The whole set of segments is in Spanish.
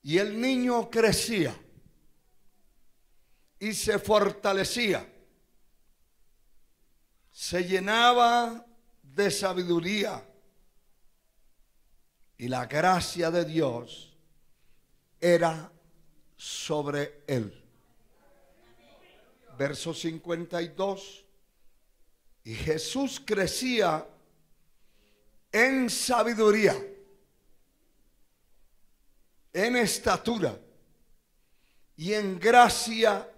Y el niño crecía y se fortalecía, se llenaba de sabiduría y la gracia de Dios era sobre él. Verso 52. Y Jesús crecía en sabiduría, en estatura y en gracia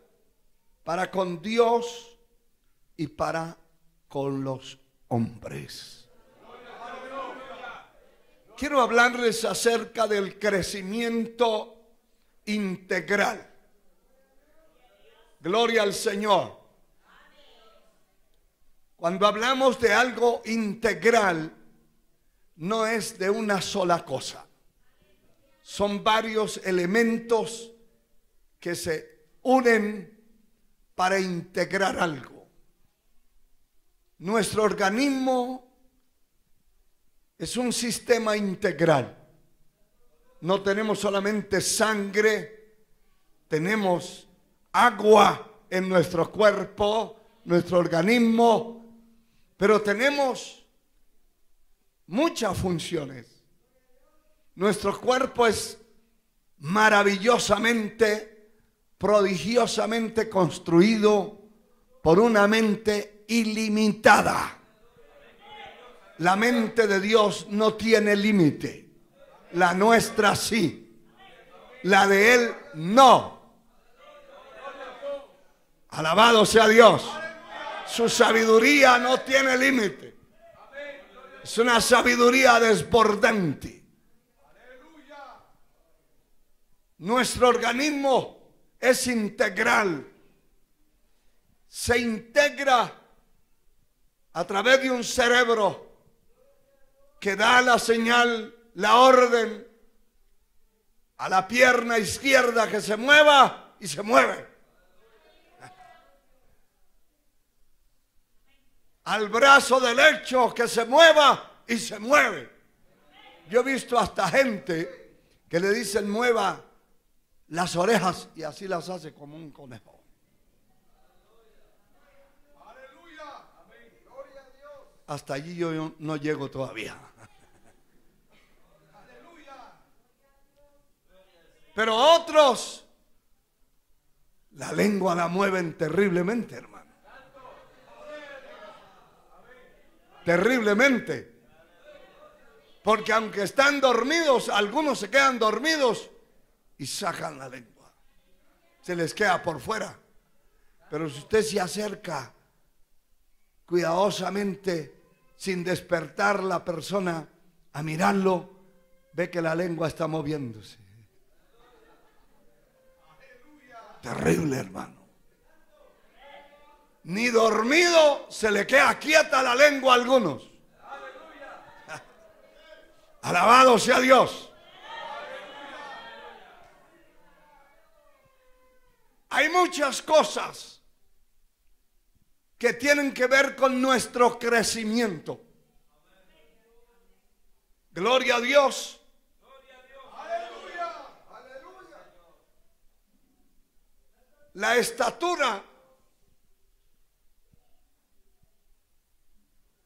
para con Dios y para con los hombres. Quiero hablarles acerca del crecimiento integral. Gloria al Señor. Cuando hablamos de algo integral, no es de una sola cosa. Son varios elementos que se unen para integrar algo. Nuestro organismo es un sistema integral. No tenemos solamente sangre, tenemos agua en nuestro cuerpo, nuestro organismo, pero tenemos muchas funciones. Nuestro cuerpo es maravillosamente, prodigiosamente construido por una mente ilimitada. La mente de Dios no tiene límite. La nuestra sí. La de Él no. Alabado sea Dios. Su sabiduría no tiene límite. Es una sabiduría desbordante. Nuestro organismo es integral. Se integra a través de un cerebro que da la señal, la orden a la pierna izquierda que se mueva y se mueve. Al brazo derecho que se mueva y se mueve. Yo he visto hasta gente que le dicen mueva las orejas y así las hace como un conejo. Hasta allí yo no llego todavía. Pero otros, la lengua la mueven terriblemente, hermano. Terriblemente. Porque aunque están dormidos, algunos se quedan dormidos y sacan la lengua. Se les queda por fuera. Pero si usted se acerca cuidadosamente, sin despertar la persona, a mirarlo, ve que la lengua está moviéndose. Terrible, hermano. Ni dormido se le queda quieta la lengua a algunos. Alabado sea Dios. Hay muchas cosas que tienen que ver con nuestro crecimiento. Gloria a Dios. La estatura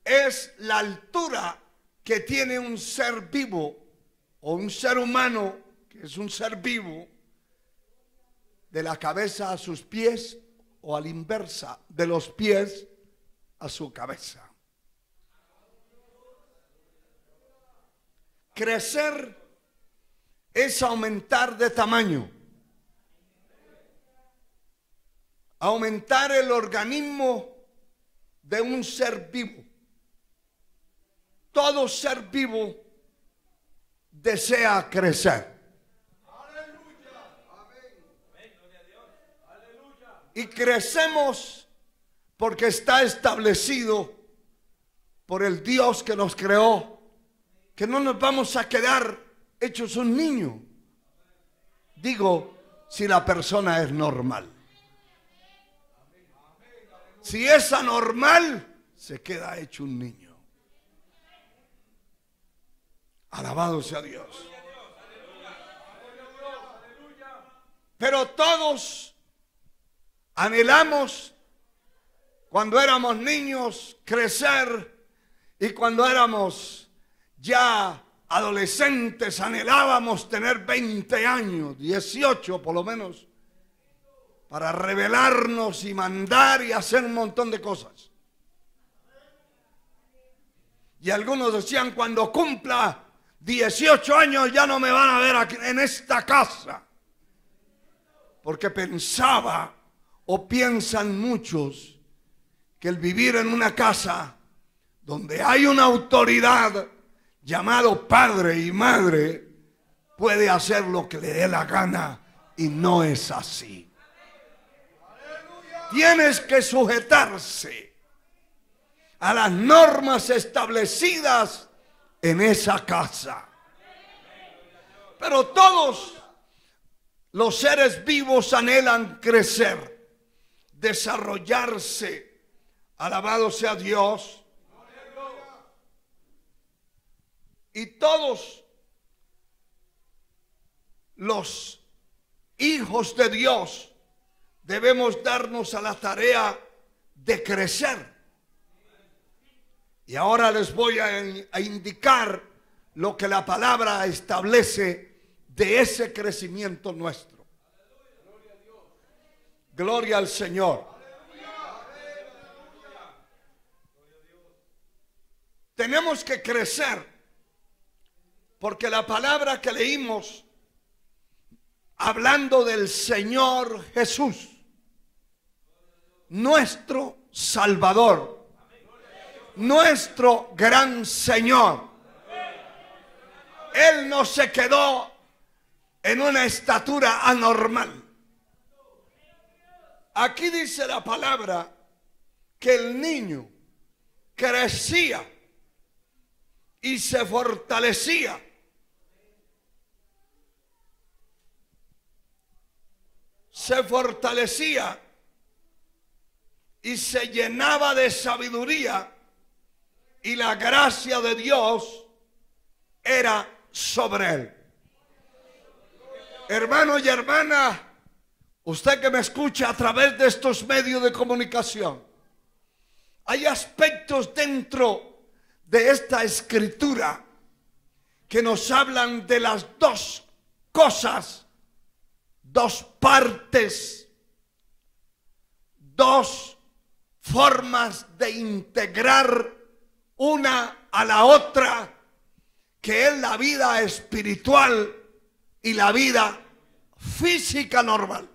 es la altura que tiene un ser vivo o un ser humano, que es un ser vivo, de la cabeza a sus pies o a la inversa, de los pies a su cabeza. Crecer es aumentar de tamaño. Aumentar el organismo de un ser vivo. Todo ser vivo desea crecer. Y crecemos porque está establecido por el Dios que nos creó, que no nos vamos a quedar hechos un niño. Digo, si la persona es normal. Si es anormal, se queda hecho un niño. Alabado sea Dios. Pero todos anhelamos, cuando éramos niños, crecer, y cuando éramos ya adolescentes anhelábamos tener 20 años, 18 por lo menos, para rebelarnos y mandar y hacer un montón de cosas. Y algunos decían, cuando cumpla 18 años ya no me van a ver aquí, en esta casa. Porque pensaba, o piensan muchos, que el vivir en una casa donde hay una autoridad llamado padre y madre puede hacer lo que le dé la gana, y no es así. Tienes que sujetarse a las normas establecidas en esa casa. Pero todos los seres vivos anhelan crecer, desarrollarse. Alabado sea Dios. Y todos los hijos de Dios debemos darnos a la tarea de crecer. Y ahora les voy a indicar lo que la palabra establece de ese crecimiento nuestro. Gloria al Señor. Tenemos que crecer porque la palabra que leímos hablando del Señor Jesús, nuestro Salvador, nuestro gran Señor, Él no se quedó en una estatura anormal. Aquí dice la palabra que el niño crecía y se fortalecía. Se fortalecía y se llenaba de sabiduría, y la gracia de Dios era sobre él. Hermano y hermana, usted que me escucha a través de estos medios de comunicación, hay aspectos dentro de esta escritura que nos hablan de las dos cosas, dos partes, dos formas de integrar una a la otra, que es la vida espiritual y la vida física normal.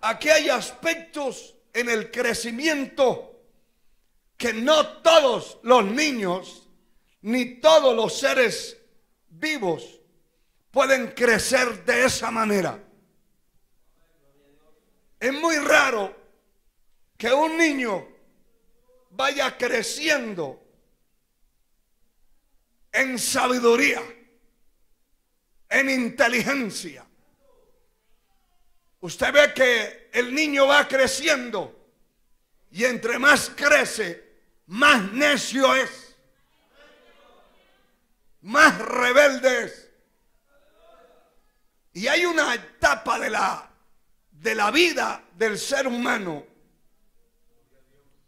Aquí hay aspectos en el crecimiento que no todos los niños ni todos los seres vivos pueden crecer de esa manera. Es muy raro que un niño vaya creciendo en sabiduría, en inteligencia. Usted ve que el niño va creciendo y entre más crece, más necio es, más rebelde es. Y hay una etapa de la vida del ser humano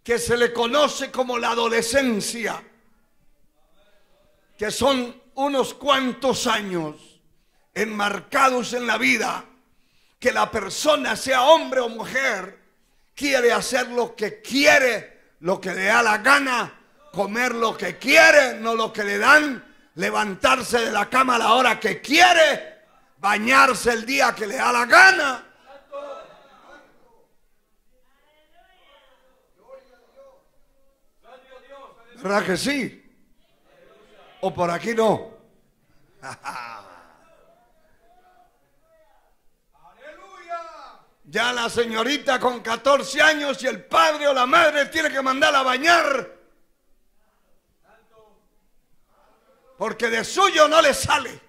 que se le conoce como la adolescencia, que son unos cuantos años enmarcados en la vida, que la persona, sea hombre o mujer, quiere hacer lo que quiere, lo que le da la gana, comer lo que quiere, no lo que le dan, levantarse de la cama a la hora que quiere, bañarse el día que le da la gana. ¿Verdad que sí? ¿O por aquí no? Ya la señorita con 14 años y el padre o la madre tiene que mandarla a bañar, porque de suyo no le sale.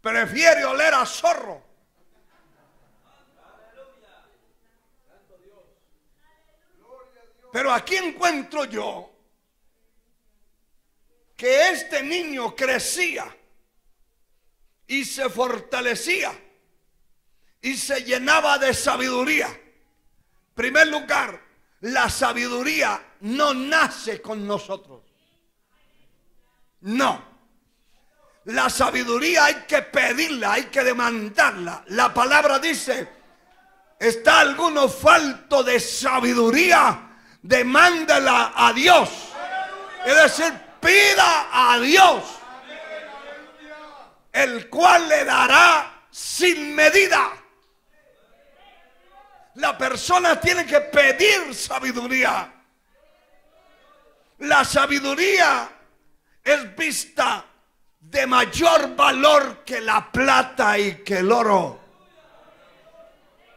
Prefiere oler a zorro. Pero aquí encuentro yo que este niño crecía y se fortalecía y se llenaba de sabiduría. En primer lugar, la sabiduría no nace con nosotros. No. La sabiduría hay que pedirla, hay que demandarla. La palabra dice, ¿está alguno falto de sabiduría? Demándela a Dios. Es decir, pida a Dios, el cual le dará sin medida. La persona tiene que pedir sabiduría. La sabiduría es vista de mayor valor que la plata y que el oro.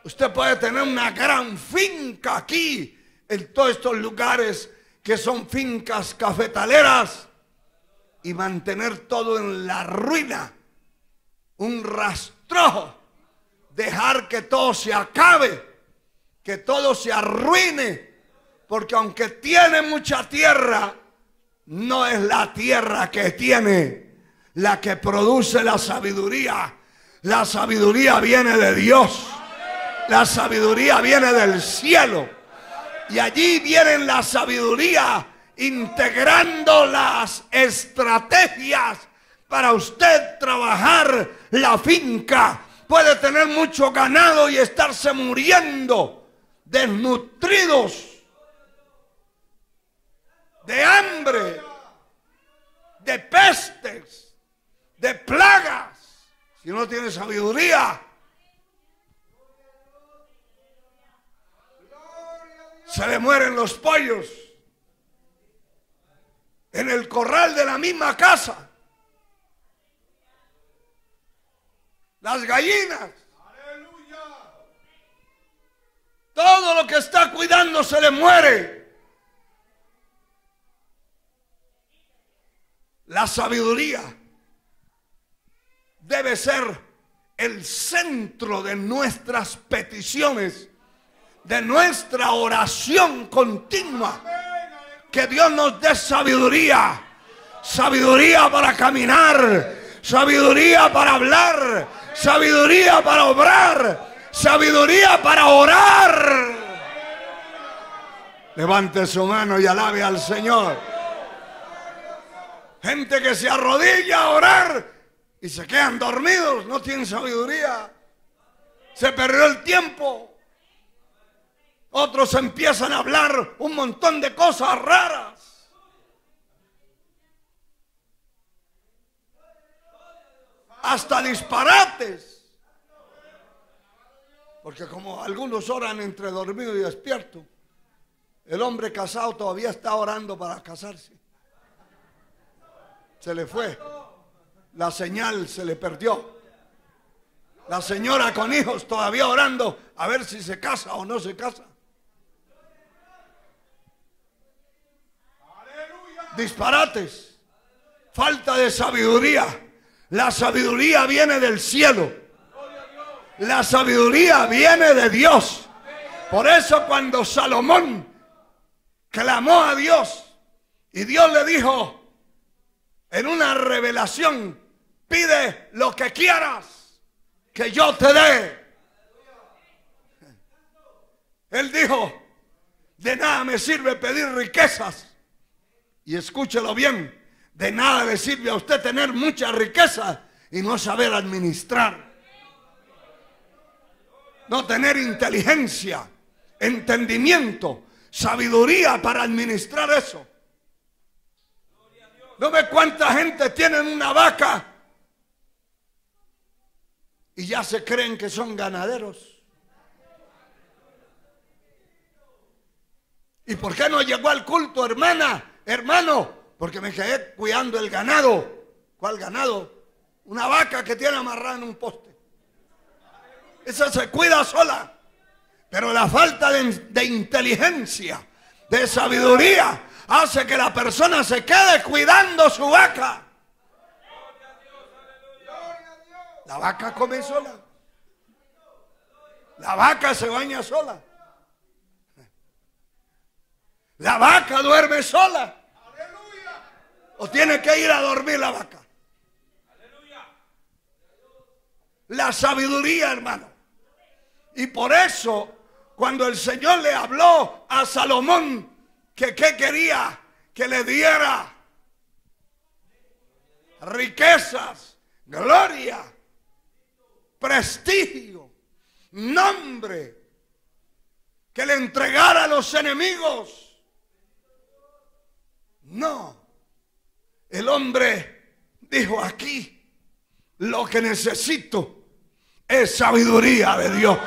Usted puede tener una gran finca aquí, en todos estos lugares que son fincas cafetaleras, y mantener todo en la ruina, un rastrojo, dejar que todo se acabe, que todo se arruine, porque aunque tiene mucha tierra, no es la tierra que tiene la que produce la sabiduría. La sabiduría viene de Dios. La sabiduría viene del cielo. Y allí viene la sabiduría integrando las estrategias para usted trabajar la finca. Puede tener mucho ganado y estarse muriendo, desnutridos, de hambre, de pestes, de plagas. Si no tiene sabiduría, se le mueren los pollos en el corral de la misma casa, las gallinas, todo lo que está cuidando se le muere. La sabiduría debe ser el centro de nuestras peticiones, de nuestra oración continua. Que Dios nos dé sabiduría, sabiduría para caminar, sabiduría para hablar, sabiduría para obrar, sabiduría para orar. Levante su mano y alabe al Señor. Gente que se arrodilla a orar y se quedan dormidos, no tienen sabiduría. Se perdió el tiempo. Otros empiezan a hablar un montón de cosas raras. Hasta disparates. Porque como algunos oran entre dormido y despierto, el hombre casado todavía está orando para casarse. Se le fue. La señal se le perdió. La señora con hijos todavía orando a ver si se casa o no se casa. Disparates. Falta de sabiduría. La sabiduría viene del cielo. La sabiduría viene de Dios. Por eso cuando Salomón clamó a Dios y Dios le dijo en una revelación, pide lo que quieras que yo te dé. Él dijo, de nada me sirve pedir riquezas. Y escúchelo bien, de nada le sirve a usted tener mucha riqueza y no saber administrar. No tener inteligencia, entendimiento, sabiduría para administrar eso. ¿No ve cuánta gente tiene una vaca y ya se creen que son ganaderos? ¿Y por qué no llegó al culto, hermana? Hermano, porque me quedé cuidando el ganado. ¿Cuál ganado? Una vaca que tiene amarrada en un poste. Esa se cuida sola. Pero la falta de inteligencia, de sabiduría, hace que la persona se quede cuidando su vaca. La vaca come sola. La vaca se baña sola. La vaca duerme sola. ¿O tiene que ir a dormir la vaca? la sabiduría, hermano. Y por eso, cuando el Señor le habló a Salomón, que qué quería, que le diera riquezas, gloria, prestigio, nombre, que le entregara a los enemigos. No, el hombre dijo: aquí lo que necesito es sabiduría de Dios.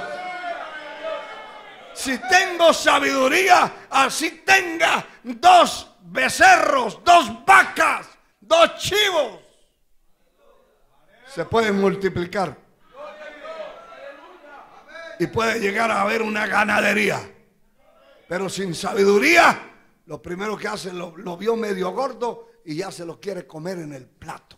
Si tengo sabiduría, así tenga 2 becerros, 2 vacas, 2 chivos, se pueden multiplicar y puede llegar a haber una ganadería. Pero sin sabiduría, lo primero que hace, lo vio medio gordo y ya se lo quiere comer en el plato.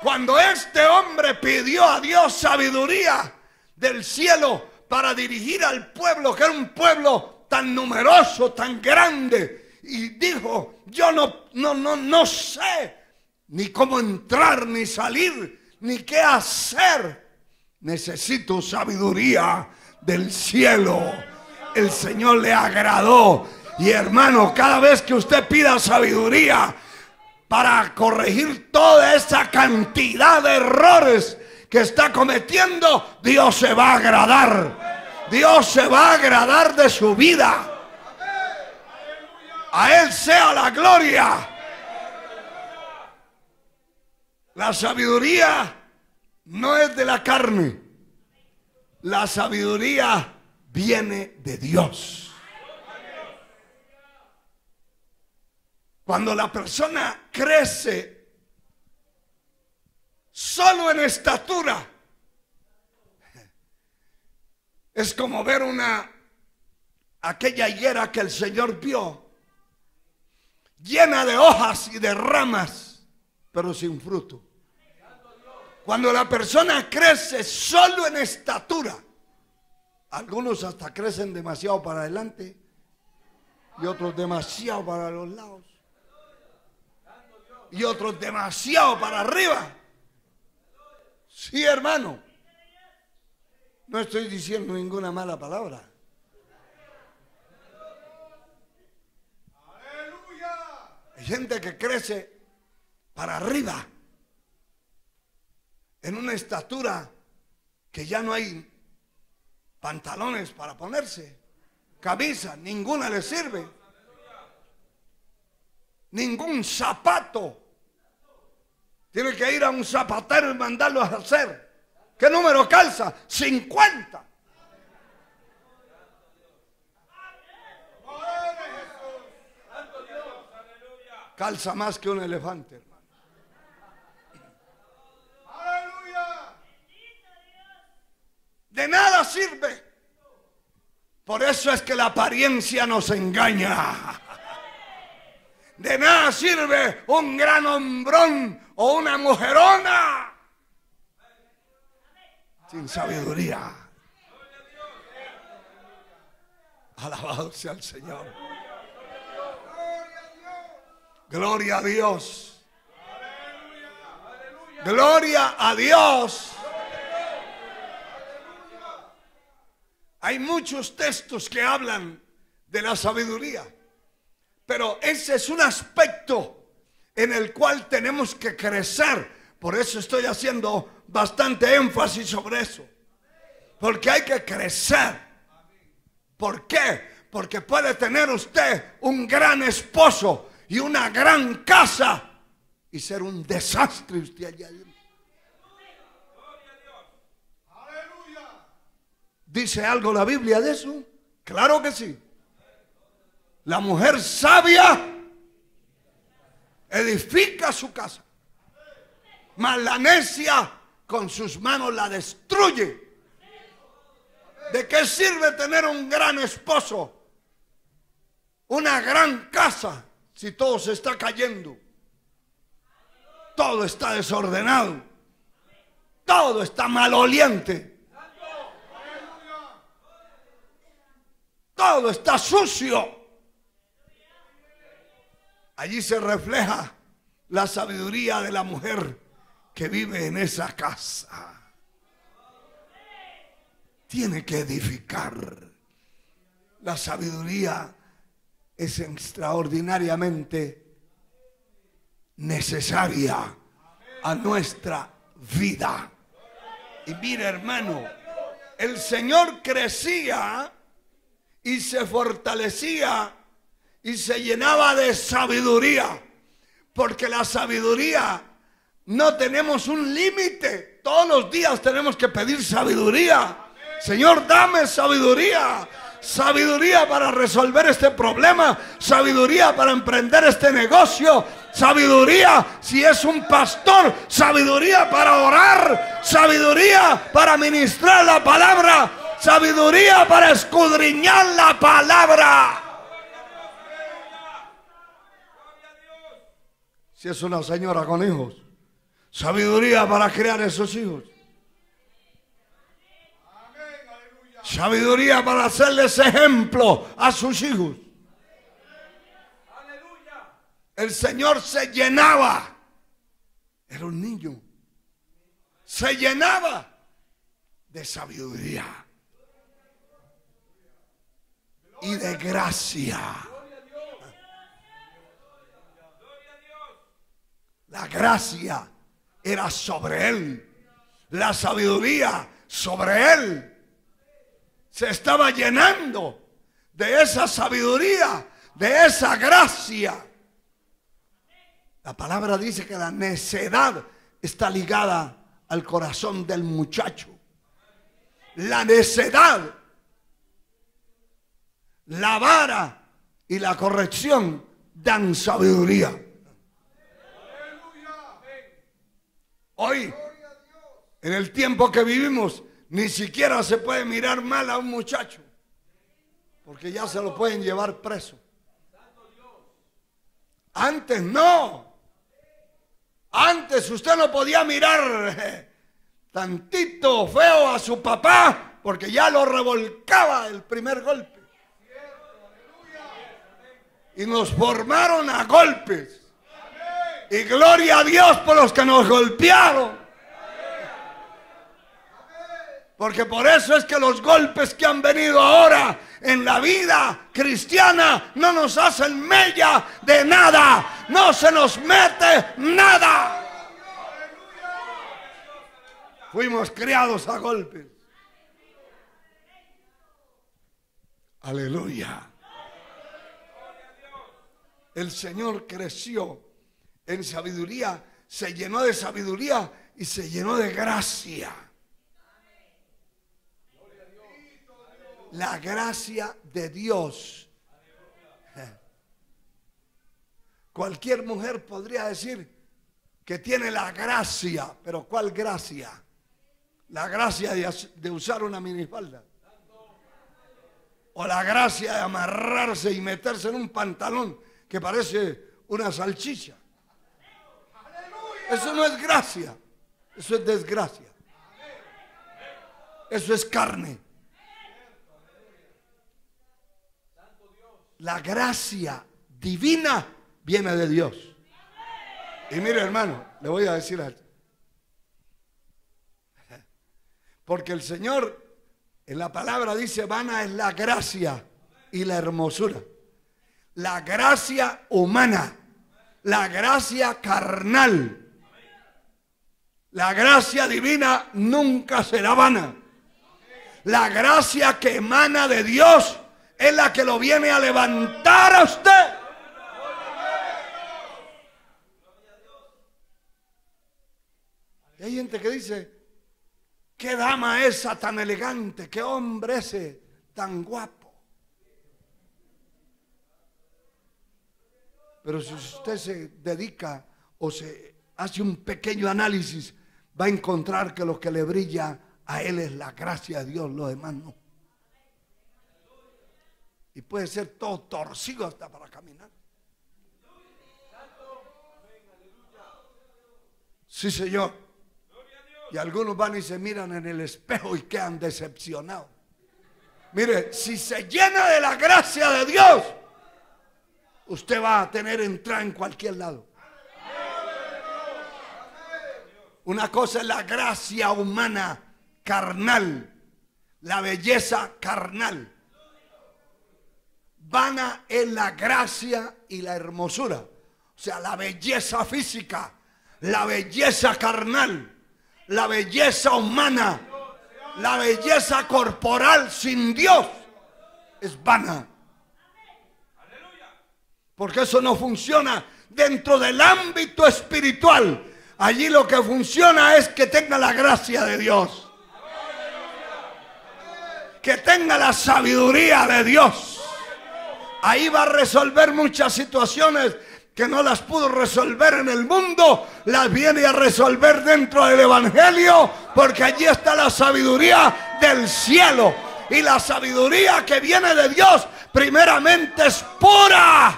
Cuando este hombre pidió a Dios sabidoría del cielo para dirigir al pueblo, que era un pueblo tan numeroso, tan grande, y dijo: yo no sé ni cómo entrar, ni salir, ni qué hacer, necesito sabiduría del cielo. El Señor le agradó. Y hermano, cada vez que usted pida sabiduría para corregir toda esa cantidad de errores que está cometiendo, Dios se va a agradar. Dios se va a agradar de su vida. A Él sea la gloria. La sabiduría no es de la carne. La sabiduría viene de Dios. Cuando la persona crece solo en estatura, es como ver aquella higuera que el Señor vio, llena de hojas y de ramas, pero sin fruto. Cuando la persona crece solo en estatura, algunos hasta crecen demasiado para adelante y otros demasiado para los lados y otros demasiado para arriba. Sí, hermano, no estoy diciendo ninguna mala palabra. Hay gente que crece para arriba en una estatura que ya no hay pantalones para ponerse, camisa, ninguna le sirve, ningún zapato. Tiene que ir a un zapatero y mandarlo a hacer. ¿Qué número calza? 50. Calza más que un elefante, hermano. De nada sirve. Por eso es que la apariencia nos engaña. De nada sirve un gran hombrón o una mujerona sin sabiduría. Alabado sea el Señor. Gloria a Dios. Gloria a Dios. Hay muchos textos que hablan de la sabiduría, pero ese es un aspecto en el cual tenemos que crecer. Por eso estoy haciendo bastante énfasis sobre eso, porque hay que crecer. ¿Por qué? Porque puede tener usted un gran esposo y una gran casa y ser un desastre usted allá adentro. ¿Dice algo la Biblia de eso? Claro que sí. La mujer sabia edifica su casa, mas la necia con sus manos la destruye. ¿De qué sirve tener un gran esposo, una gran casa, si todo se está cayendo? Todo está desordenado, todo está maloliente, todo está sucio. Allí se refleja la sabiduría de la mujer que vive en esa casa. Tiene que edificar. La sabiduría es extraordinariamente necesaria a nuestra vida. Y mira, hermano, el Señor crecía y se fortalecía y se llenaba de sabiduría, porque la sabiduría no tenemos un límite. Todos los días tenemos que pedir sabiduría. Señor, dame sabiduría. Sabiduría para resolver este problema. Sabiduría para emprender este negocio. Sabiduría si es un pastor. Sabiduría para orar. Sabiduría para ministrar la palabra. Sabiduría para escudriñar la palabra. Si es una señora con hijos, sabiduría para criar esos hijos. Sabiduría para hacerles ejemplo a sus hijos. El Señor se llenaba. Era un niño. Se llenaba de sabiduría y de gracia. La gracia era sobre él. La sabiduría sobre él. Se estaba llenando de esa sabiduría, de esa gracia. La palabra dice que la necedad está ligada al corazón del muchacho. La necedad, la vara y la corrección dan sabiduría. Hoy, en el tiempo que vivimos, ni siquiera se puede mirar mal a un muchacho, porque ya se lo pueden llevar preso. Antes no. Antes usted no podía mirar tantito feo a su papá, porque ya lo revolcaba el primer golpe. Y nos formaron a golpes. Y gloria a Dios por los que nos golpearon. Porque por eso es que los golpes que han venido ahora en la vida cristiana no nos hacen mella de nada. No se nos mete nada. Fuimos criados a golpes. Aleluya. El Señor creció en sabiduría, se llenó de sabiduría y se llenó de gracia. La gracia de Dios. Cualquier mujer podría decir que tiene la gracia, pero ¿cuál gracia? La gracia de usar una minifalda, o la gracia de amarrarse y meterse en un pantalón que parece una salchicha. Eso no es gracia, eso es desgracia. Eso es carne. La gracia divina viene de Dios. Y mire, hermano, le voy a decir algo. Porque el Señor en la palabra dice: vana es la gracia y la hermosura. La gracia humana, la gracia carnal, la gracia divina nunca será vana. La gracia que emana de Dios es la que lo viene a levantar a usted. Y hay gente que dice: qué dama esa tan elegante, qué hombre ese tan guapo. Pero si usted se dedica o se hace un pequeño análisis, va a encontrar que lo que le brilla a él es la gracia de Dios, lo demás no. Y puede ser todo torcido hasta para caminar. Sí, Señor. Y algunos van y se miran en el espejo y quedan decepcionados. Mire, si se llena de la gracia de Dios, usted va a tener entrada en cualquier lado. Una cosa es la gracia humana carnal, la belleza carnal. Vana es la gracia y la hermosura. O sea, la belleza física, la belleza carnal, la belleza humana, la belleza corporal sin Dios es vana. Porque eso no funciona dentro del ámbito espiritual. Allí lo que funciona es que tenga la gracia de Dios, que tenga la sabiduría de Dios. Ahí va a resolver muchas situaciones que no las pudo resolver en el mundo, las viene a resolver dentro del Evangelio, porque allí está la sabiduría del cielo. Y la sabiduría que viene de Dios primeramente es pura,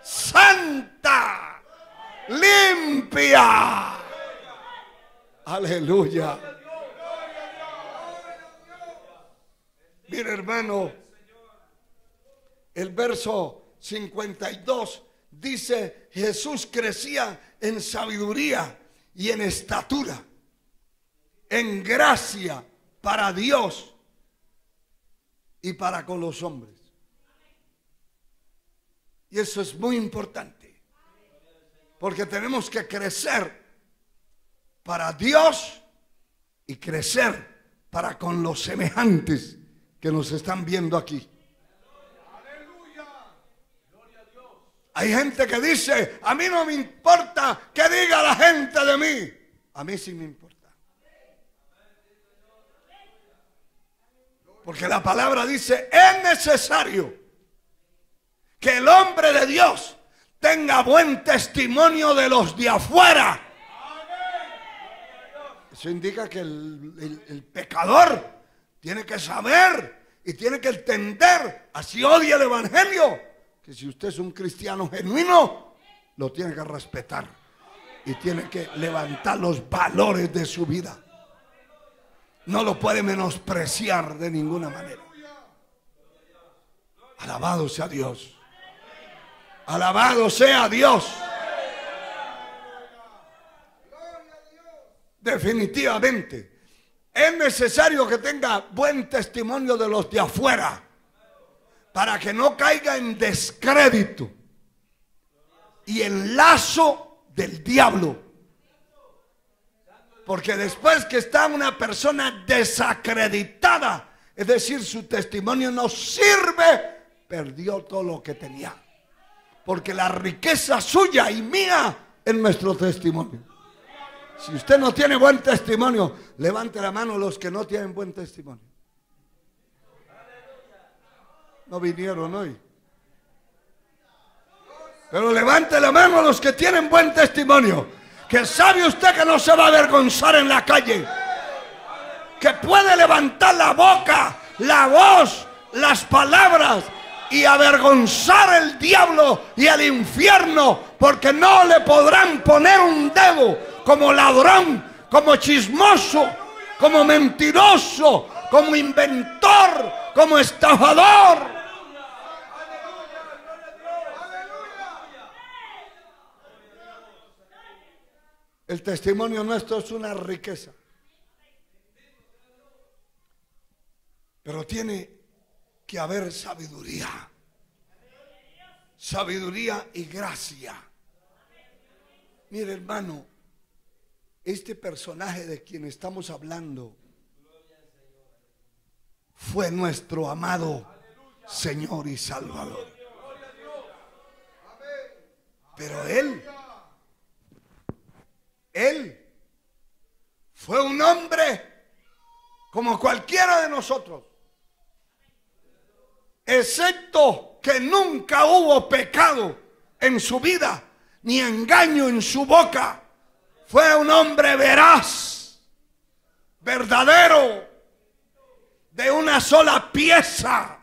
santa, limpia. Aleluya. Mira, hermano, el verso 52 dice: Jesús crecía en sabiduría y en estatura, en gracia para Dios y para con los hombres. Y eso es muy importante, porque tenemos que crecer para Dios y crecer para con los semejantes que nos están viendo aquí. Hay gente que dice: a mí no me importa que diga la gente de mí. A mí sí me importa. Porque la palabra dice: es necesario que el hombre de Dios tenga buen testimonio de los de afuera. Eso indica que el pecador tiene que saber y tiene que entender, así odia el Evangelio, que si usted es un cristiano genuino, lo tiene que respetar y tiene que levantar los valores de su vida. No lo puede menospreciar de ninguna manera. Alabado sea Dios. Alabado sea Dios. Definitivamente es necesario que tenga buen testimonio de los de afuera, para que no caiga en descrédito y en lazo del diablo. Porque después que está una persona desacreditada, es decir, su testimonio no sirve, perdió todo lo que tenía. Porque la riqueza suya y mía es nuestro testimonio. Si usted no tiene buen testimonio, levante la mano los que no tienen buen testimonio. No vinieron hoy. Pero levante la mano los que tienen buen testimonio. Que sabe usted que no se va a avergonzar en la calle. Que puede levantar la boca, la voz, las palabras y avergonzar al diablo y al infierno. Porque no le podrán poner un dedo como ladrón, como chismoso, como mentiroso, como inventor, como estafador. El testimonio nuestro es una riqueza. Pero tiene que haber sabiduría. Sabiduría y gracia. Mire, hermano, este personaje de quien estamos hablando fue nuestro amado Señor y Salvador. Pero Él fue un hombre como cualquiera de nosotros, excepto que nunca hubo pecado en su vida, ni engaño en su boca. Fue un hombre veraz, verdadero, de una sola pieza,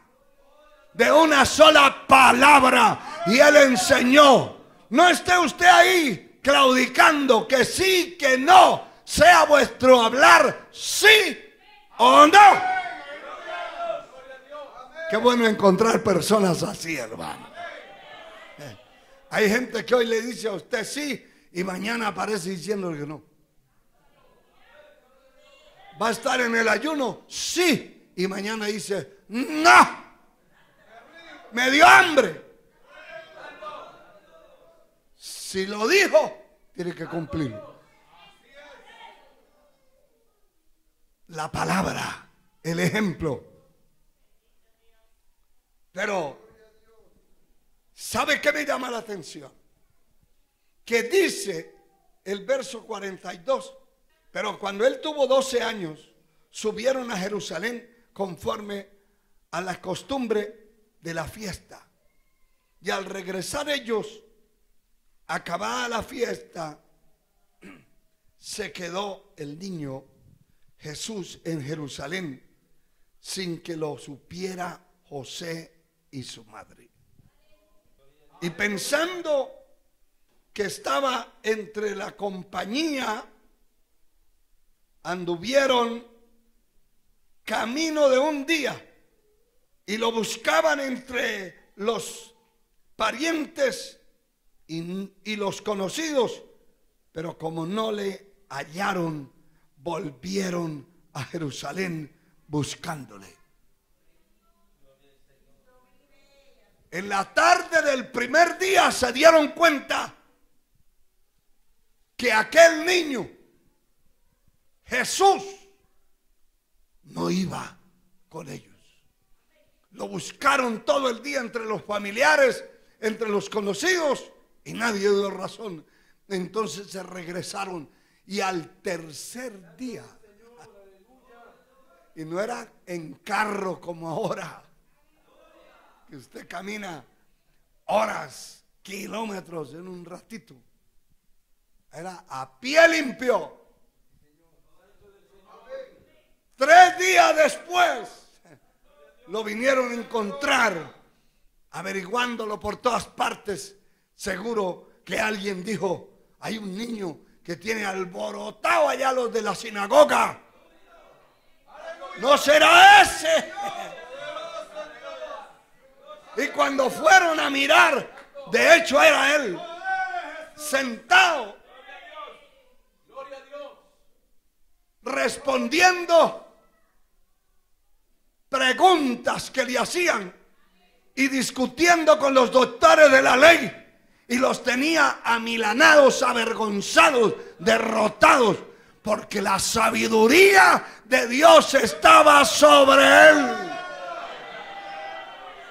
de una sola palabra. Y Él enseñó. No esté usted ahí claudicando que sí, que no. Sea vuestro hablar sí o no. Qué bueno encontrar personas así, hermano. Hay gente que hoy le dice a usted sí y mañana aparece diciendo que no. ¿Va a estar en el ayuno? Sí. Y mañana dice, no, me dio hambre. Si lo dijo, tiene que cumplirlo. La palabra, el ejemplo. Pero, ¿sabe qué me llama la atención? Que dice el verso 42, pero cuando él tuvo 12 años, subieron a Jerusalén conforme a la costumbre de la fiesta. Y al regresar ellos, acabada la fiesta, se quedó el niño Jesús en Jerusalén sin que lo supiera José y su madre. Y pensando que estaba entre la compañía, anduvieron camino de un día y lo buscaban entre los parientes y los conocidos, pero como no le hallaron, volvieron a Jerusalén buscándole. En la tarde del primer día se dieron cuenta que aquel niño, Jesús, no iba con ellos. Lo buscaron todo el día entre los familiares, entre los conocidos, y nadie dio razón. Entonces se regresaron, y al tercer día, y no era en carro como ahora, que usted camina horas, kilómetros en un ratito. Era a pie limpio. 3 días después lo vinieron a encontrar, averiguándolo por todas partes. Seguro que alguien dijo, hay un niño que tiene alborotado allá los de la sinagoga. ¿No será ese? Y cuando fueron a mirar, de hecho era él, sentado, respondiendo preguntas que le hacían y discutiendo con los doctores de la ley, y los tenía amilanados, avergonzados, derrotados, porque la sabiduría de Dios estaba sobre él.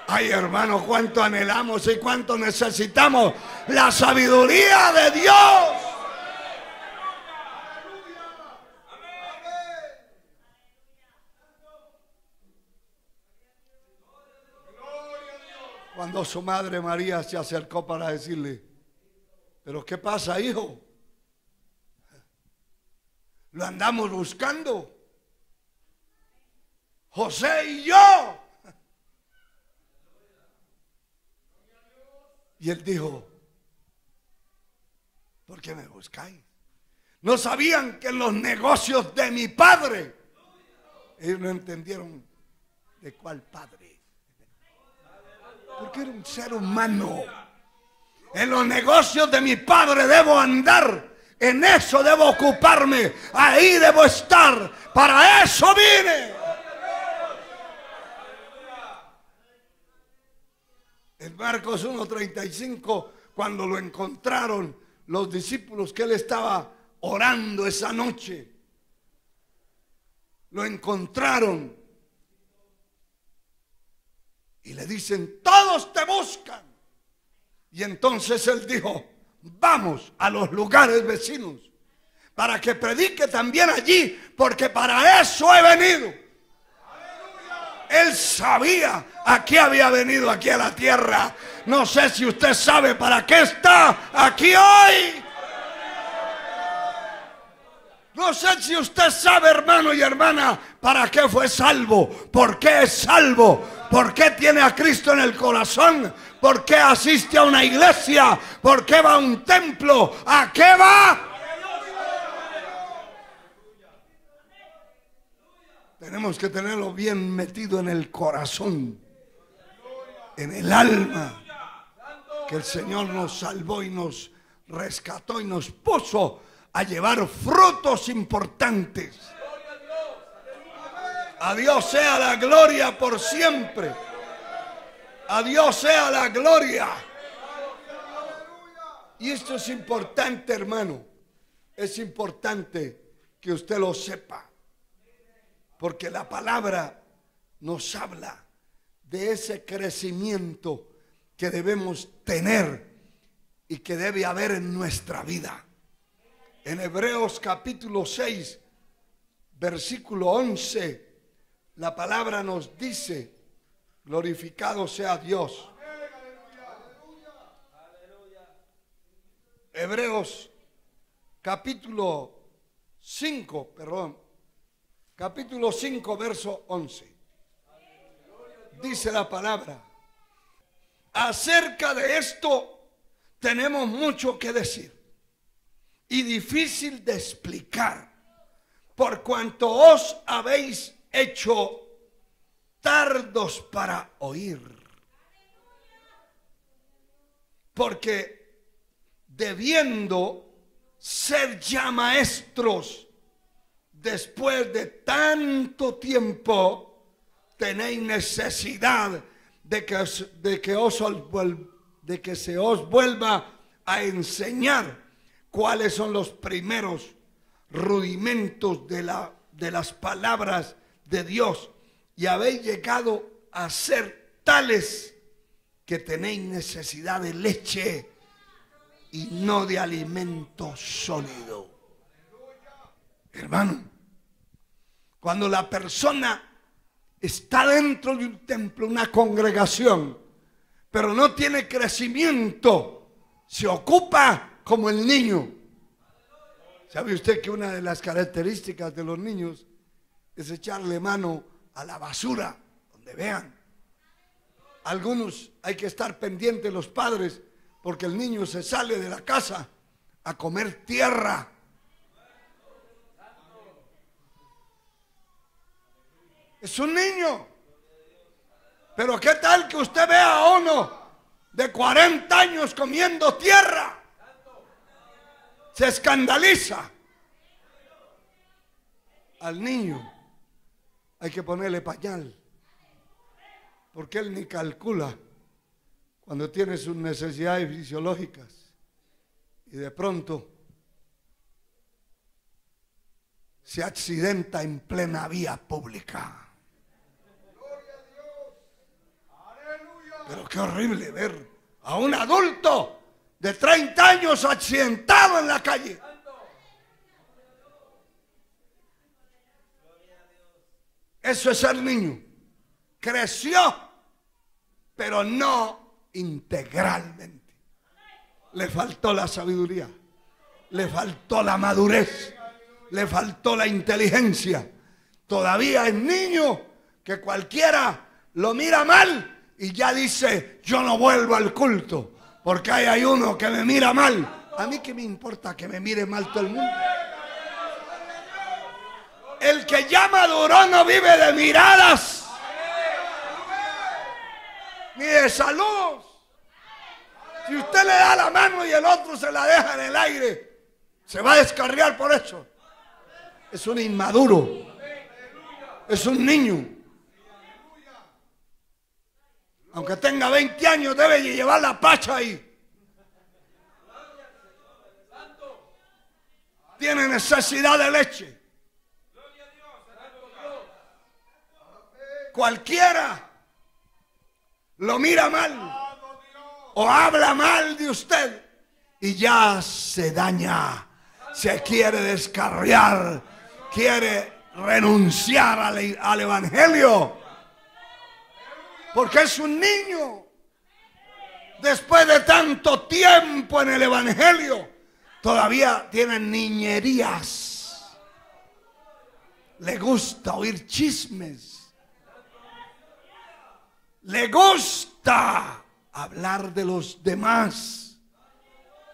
Ay, hermano, cuánto anhelamos y cuánto necesitamos la sabiduría de Dios. Cuando su madre María se acercó para decirle, ¿pero qué pasa, hijo? Lo andamos buscando, José y yo. Y él dijo, ¿por qué me buscáis? No sabían que en los negocios de mi padre. Ellos no entendieron de cuál padre. Porque era un ser humano. En los negocios de mi padre debo andar. En eso debo ocuparme. Ahí debo estar. Para eso vine. En Marcos 1:35, cuando lo encontraron los discípulos, que él estaba orando esa noche, lo encontraron y le dicen, todos te buscan. Y entonces él dijo, vamos a los lugares vecinos para que predique también allí, porque para eso he venido. Él sabía a qué había venido aquí a la tierra. No sé si usted sabe para qué está aquí hoy. No sé si usted sabe, hermano y hermana, para qué fue salvo, por qué es salvo, por qué tiene a Cristo en el corazón, por qué asiste a una iglesia, por qué va a un templo, ¿a qué va? Tenemos que tenerlo bien metido en el corazón, en el alma, que el Señor nos salvó y nos rescató y nos puso a llevar frutos importantes. A Dios sea la gloria por siempre. A Dios sea la gloria. Y esto es importante, hermano. Es importante que usted lo sepa. Porque la palabra nos habla de ese crecimiento que debemos tener y que debe haber en nuestra vida. En Hebreos capítulo 6, versículo 11, la palabra nos dice: glorificado sea Dios. Hebreos capítulo 5, capítulo 5, verso 11. Dice la palabra: acerca de esto tenemos mucho que decir y difícil de explicar, por cuanto os habéis hecho tardos para oír. Porque debiendo ser ya maestros, después de tanto tiempo, tenéis necesidad de que se os vuelva a enseñar cuáles son los primeros rudimentos de las palabras de Dios, y habéis llegado a ser tales que tenéis necesidad de leche y no de alimento sólido. Hermano, cuando la persona está dentro de un templo, una congregación, pero no tiene crecimiento, se ocupa como el niño. ¿Sabe usted que una de las características de los niños es echarle mano a la basura donde vean? Algunos hay que estar pendientes los padres, porque el niño se sale de la casa a comer tierra. Es un niño. Pero ¿qué tal que usted vea a uno de 40 años comiendo tierra? Se escandaliza. Al niño hay que ponerle pañal, porque él ni calcula cuando tiene sus necesidades fisiológicas y de pronto se accidenta en plena vía pública. Pero qué horrible ver a un adulto de 30 años accidentado en la calle. Eso es ser niño. Creció, pero no integralmente. Le faltó la sabiduría, le faltó la madurez, le faltó la inteligencia. Todavía es niño que cualquiera lo mira mal y ya dice: yo no vuelvo al culto porque hay uno que me mira mal. A mí qué me importa que me mire mal todo el mundo. El que ya maduró no vive de miradas ni de saludos. Si usted le da la mano y el otro se la deja en el aire, se va a descarriar por eso. Es un inmaduro, es un niño. Aunque tenga 20 años, debe llevar la pacha ahí. Tiene necesidad de leche. Cualquiera lo mira mal o habla mal de usted y ya se daña, se quiere descarriar, quiere renunciar al evangelio, porque es un niño. Después de tanto tiempo en el evangelio, todavía tiene niñerías. Le gusta oír chismes. Le gusta hablar de los demás,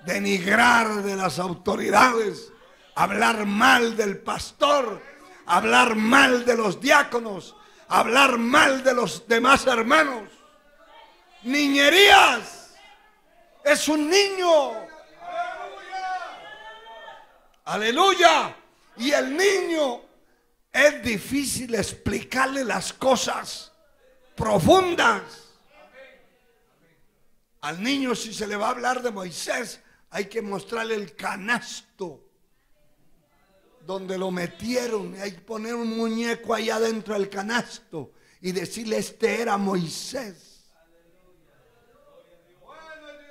denigrar de las autoridades, hablar mal del pastor, hablar mal de los diáconos, hablar mal de los demás hermanos. Niñerías. Es un niño. Aleluya. Y el niño, es difícil explicarle las cosas profundas. Al niño, si se le va a hablar de Moisés, hay que mostrarle el canasto donde lo metieron. Hay que poner un muñeco allá adentro del canasto y decirle: este era Moisés.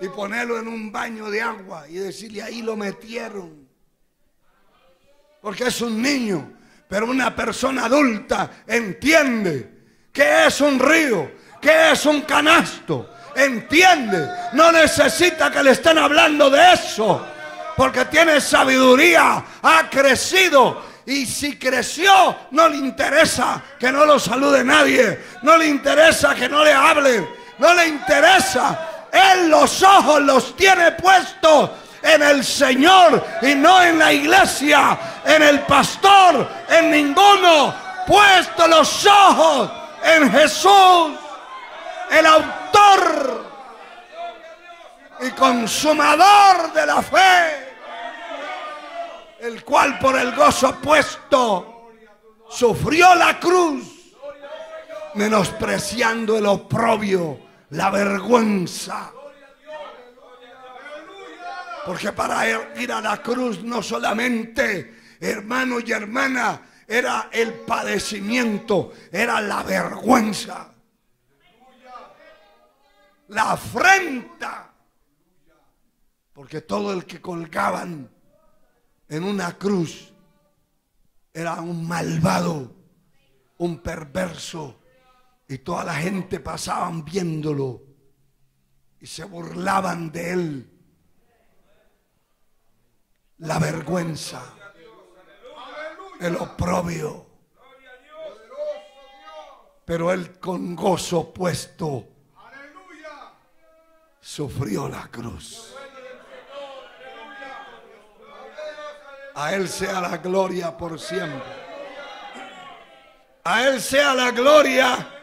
Y ponerlo en un baño de agua y decirle: ahí lo metieron. Porque es un niño. Pero una persona adulta entiende qué es un río, qué es un canasto. Entiende, no necesita que le estén hablando de eso, porque tiene sabiduría, ha crecido. Y si creció, no le interesa que no lo salude nadie, no le interesa que no le hablen, no le interesa. Él los ojos los tiene puestos en el Señor y no en la iglesia, en el pastor, en ninguno. Puesto los ojos en Jesús, el autor y consumador de la fe, el cual por el gozo puesto sufrió la cruz, menospreciando el oprobio, la vergüenza. Porque para ir a la cruz no solamente, hermano y hermana, era el padecimiento, era la vergüenza, la afrenta. Porque todo el que colgaban en una cruz era un malvado, un perverso, y toda la gente pasaban viéndolo y se burlaban de él. La vergüenza, el oprobio. Pero él con gozo puesto sufrió la cruz. A él sea la gloria por siempre. A él sea la gloria.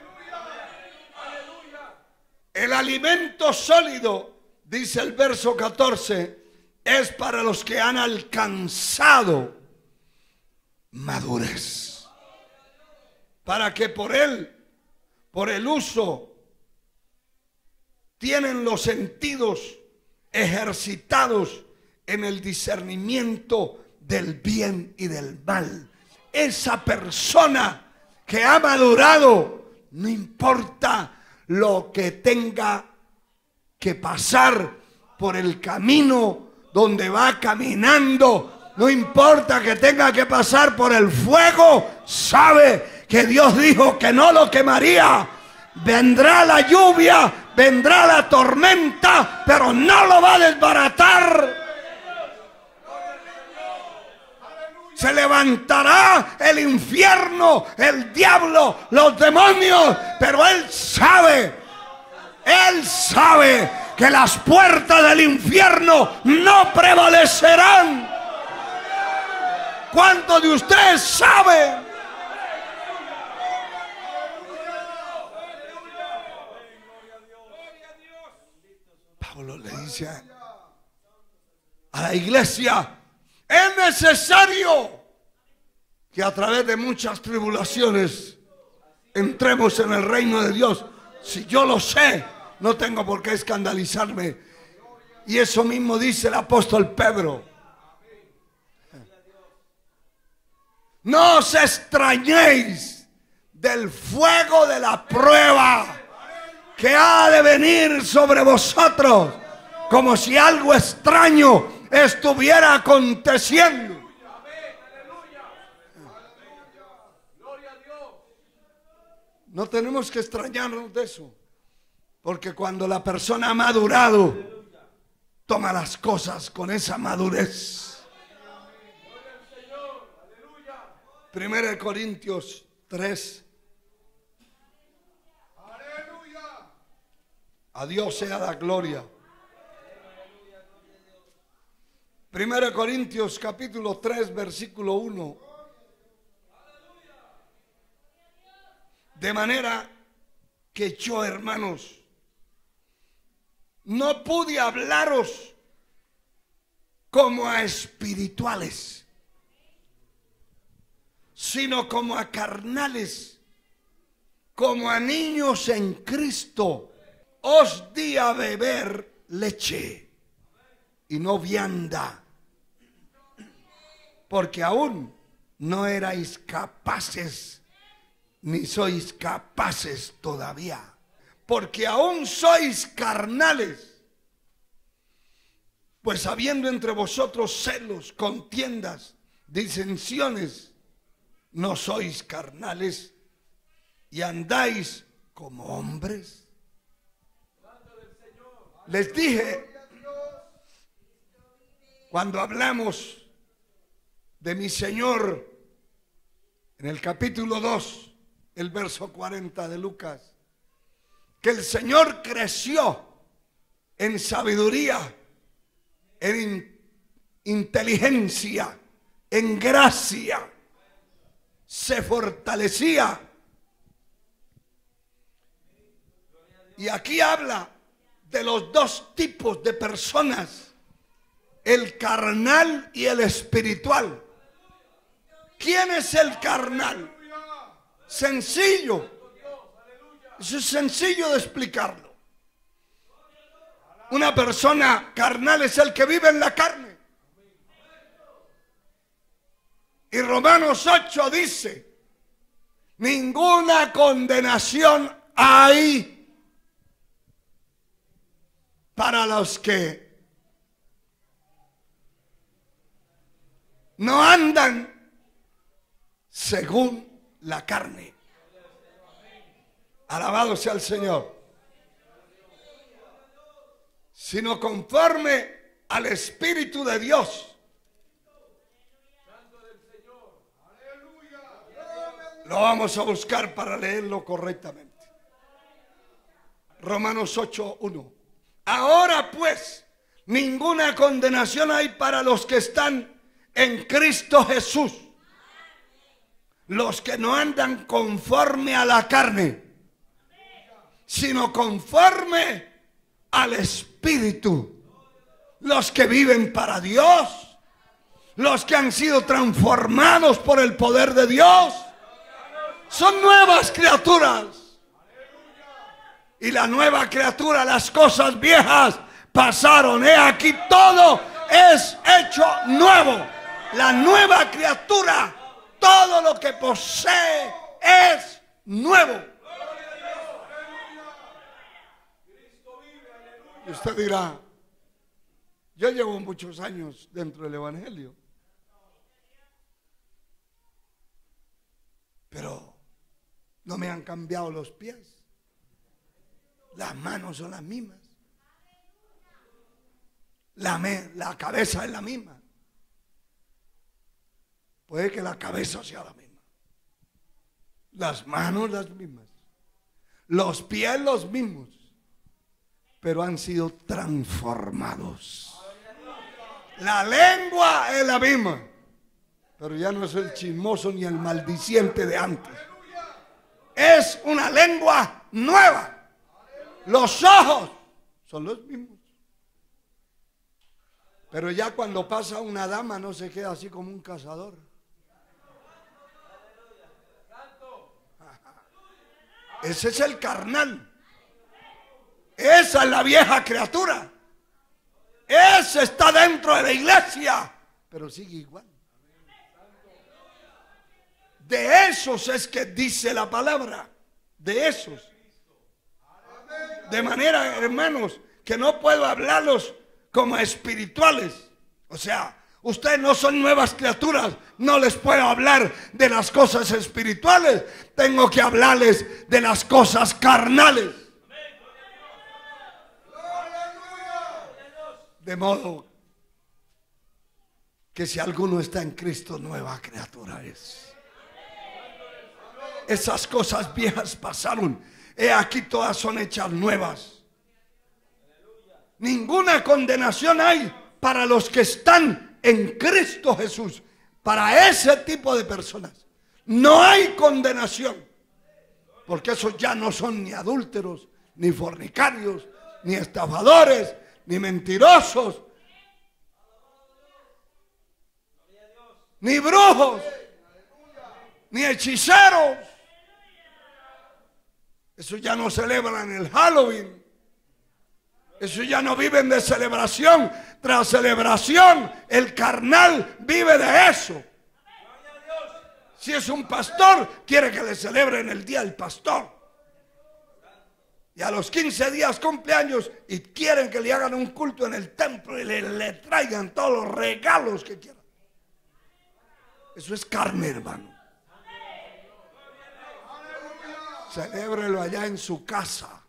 El alimento sólido, dice el verso 14, es para los que han alcanzado madurez, para que por él, por el uso, tienen los sentidos ejercitados en el discernimiento del bien y del mal. Esa persona que ha madurado, no importa lo que tenga que pasar por el camino donde va caminando, no importa que tenga que pasar por el fuego, sabe que Dios dijo que no lo quemaría. Vendrá la lluvia, vendrá la tormenta, pero no lo va a desbaratar. Se levantará el infierno, el diablo, los demonios, pero él sabe que las puertas del infierno no prevalecerán. ¿Cuántos de ustedes saben? Pablo le dice a la iglesia: es necesario que a través de muchas tribulaciones entremos en el reino de Dios. Si yo lo sé, no tengo por qué escandalizarme. Y eso mismo dice el apóstol Pedro. No os extrañéis del fuego de la prueba que ha de venir sobre vosotros, como si algo extraño estuviera aconteciendo. No tenemos que extrañarnos de eso, porque cuando la persona ha madurado, toma las cosas con esa madurez. 1 Corintios 3. A Dios sea la gloria. 1 Corintios capítulo 3 versículo 1. De manera que yo, hermanos, no pude hablaros como a espirituales, sino como a carnales, como a niños en Cristo. Os di a beber leche y no vianda, porque aún no erais capaces, ni sois capaces todavía, porque aún sois carnales. Pues habiendo entre vosotros celos, contiendas, disensiones, ¿no sois carnales y andáis como hombres? Les dije, cuando hablamos de mi Señor, en el capítulo 2, el verso 40 de Lucas, que el Señor creció en sabiduría, en inteligencia, en gracia, se fortalecía. Y aquí habla de los dos tipos de personas, el carnal y el espiritual. ¿Quién es el carnal? Sencillo. Eso es sencillo de explicarlo. Una persona carnal es el que vive en la carne. Y Romanos 8 dice, ninguna condenación hay para los que no andan según la carne. Alabado sea el Señor. Sino conforme al Espíritu de Dios. Lo vamos a buscar para leerlo correctamente. Romanos 8:1. Ahora pues, ninguna condenación hay para los que están en Cristo Jesús, los que no andan conforme a la carne, sino conforme al Espíritu, los que viven para Dios, los que han sido transformados por el poder de Dios, son nuevas criaturas. Y la nueva criatura, las cosas viejas pasaron, he aquí todo es hecho nuevo. La nueva criatura, todo lo que posee es nuevo. Y usted dirá, yo llevo muchos años dentro del Evangelio, pero no me han cambiado los pies. Las manos son las mismas. La cabeza es la misma. Puede que la cabeza sea la misma. Las manos las mismas. Los pies los mismos. Pero han sido transformados. La lengua es la misma. Pero ya no es el chismoso ni el maldiciente de antes. Es una lengua nueva. Los ojos son los mismos. Pero ya cuando pasa una dama no se queda así como un cazador. Ese es el carnal. Esa es la vieja criatura. Ese está dentro de la iglesia, pero sigue igual. De esos es que dice la palabra. De esos. De manera, hermanos, que no puedo hablarlos como espirituales. O sea, ustedes no son nuevas criaturas. No les puedo hablar de las cosas espirituales. Tengo que hablarles de las cosas carnales. De modo que si alguno está en Cristo, nueva criatura es. Esas cosas viejas pasaron. He aquí todas son hechas nuevas. Ninguna condenación hay para los que están en Cristo Jesús. Para ese tipo de personas no hay condenación. Porque esos ya no son ni adúlteros, ni fornicarios, ni estafadores, ni mentirosos, ni brujos, ni hechiceros. Eso ya no celebran el Halloween. Eso ya no viven de celebración tras celebración. El carnal vive de eso. Si es un pastor, quiere que le celebren el día del pastor. Y a los 15 días cumpleaños y quieren que le hagan un culto en el templo y le traigan todos los regalos que quieran. Eso es carne, hermano. Celébrelo allá en su casa.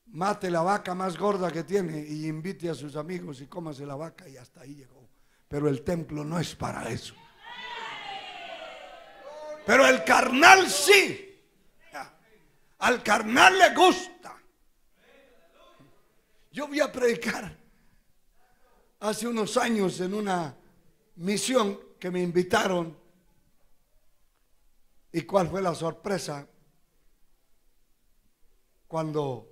Mate la vaca más gorda que tiene y invite a sus amigos y cómase la vaca, y hasta ahí llegó. Pero el templo no es para eso. Pero el carnal sí. Al carnal le gusta. Yo voy a predicar hace unos años en una misión que me invitaron. ¿Y cuál fue la sorpresa? Cuando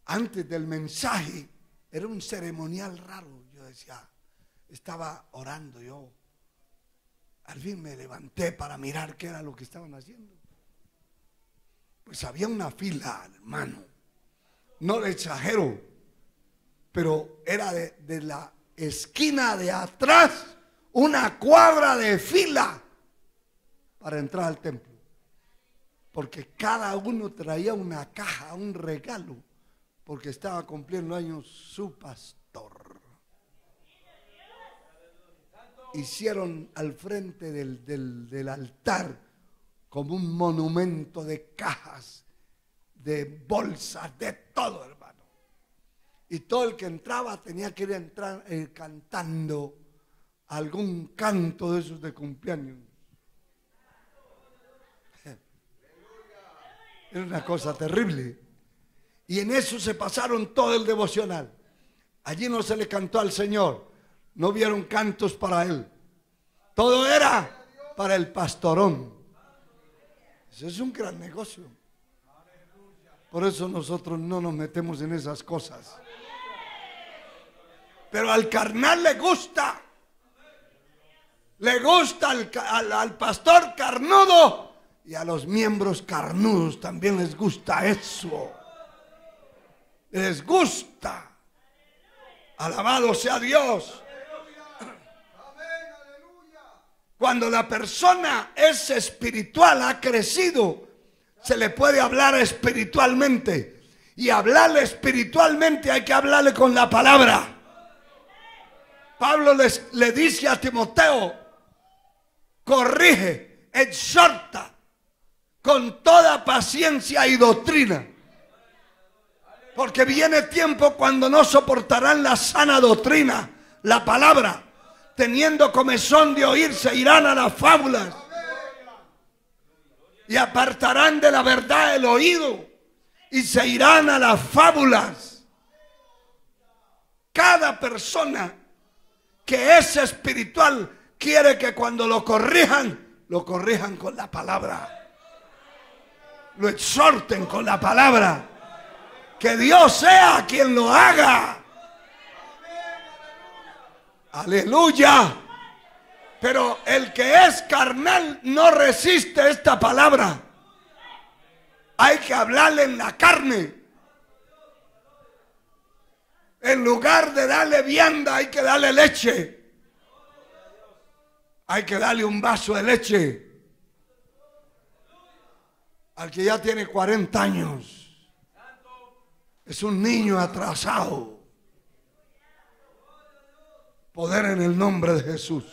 antes del mensaje era un ceremonial raro. Yo decía, estaba orando yo. Al fin me levanté para mirar qué era lo que estaban haciendo. Pues había una fila, hermano. No le exagero, pero era de la esquina de atrás, una cuadra de fila para entrar al templo. Porque cada uno traía una caja, un regalo, porque estaba cumpliendo años su pastor. Hicieron al frente del altar como un monumento de cajas, de bolsas, de todo, hermano. Y todo el que entraba tenía que entrar cantando algún canto de esos de cumpleaños. Era una cosa terrible. Y en eso se pasaron todo el devocional. Allí no se le cantó al Señor. No vieron cantos para Él. Todo era para el pastorón. Eso es un gran negocio. Por eso nosotros no nos metemos en esas cosas. Pero al carnal le gusta. Le gusta al pastor carnudo. Y a los miembros carnudos también les gusta eso. Les gusta. Alabado sea Dios. Cuando la persona es espiritual, ha crecido, se le puede hablar espiritualmente. Y hablarle espiritualmente hay que hablarle con la palabra. Pablo le dice a Timoteo, corrige, exhorta con toda paciencia y doctrina. Porque viene tiempo cuando no soportarán la sana doctrina, la palabra. Teniendo comezón de oír, se irán a las fábulas y apartarán de la verdad el oído y se irán a las fábulas. Cada persona que es espiritual quiere que cuando lo corrijan con la palabra, lo exhorten con la palabra, que Dios sea quien lo haga. Aleluya. Pero el que es carnal no resiste esta palabra. Hay que hablarle en la carne. En lugar de darle vianda, hay que darle leche. Hay que darle un vaso de leche. Al que ya tiene 40 años, es un niño atrasado. Poder en el nombre de Jesús.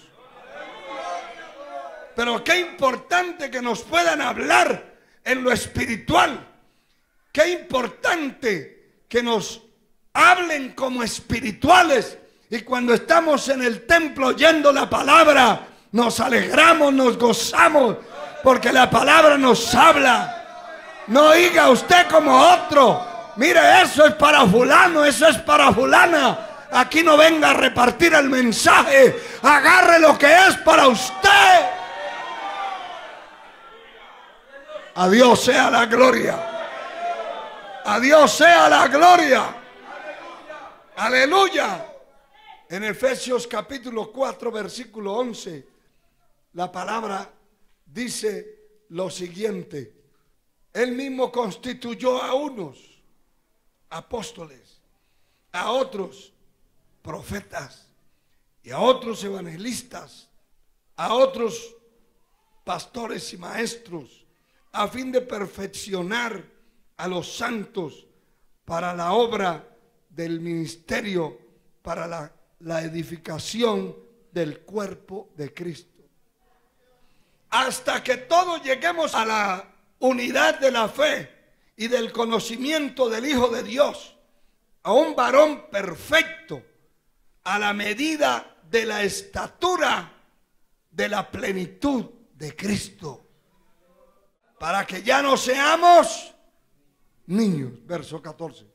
Pero qué importante que nos puedan hablar en lo espiritual. Qué importante que nos hablen como espirituales. Y cuando estamos en el templo oyendo la palabra, nos alegramos, nos gozamos, porque la palabra nos habla. No diga usted como otro, mire, eso es para fulano, eso es para fulana. Aquí no venga a repartir el mensaje. Agarre lo que es para usted. A Dios sea la gloria. A Dios sea la gloria. Aleluya. En Efesios capítulo 4, versículo 11, la palabra dice lo siguiente: Él mismo constituyó a unos apóstoles, a otros profetas y a otros evangelistas, a otros pastores y maestros, a fin de perfeccionar a los santos para la obra del ministerio, para la edificación del cuerpo de Cristo, hasta que todos lleguemos a la unidad de la fe y del conocimiento del Hijo de Dios, a un varón perfecto, a la medida de la estatura de la plenitud de Cristo, para que ya no seamos niños. Verso 14.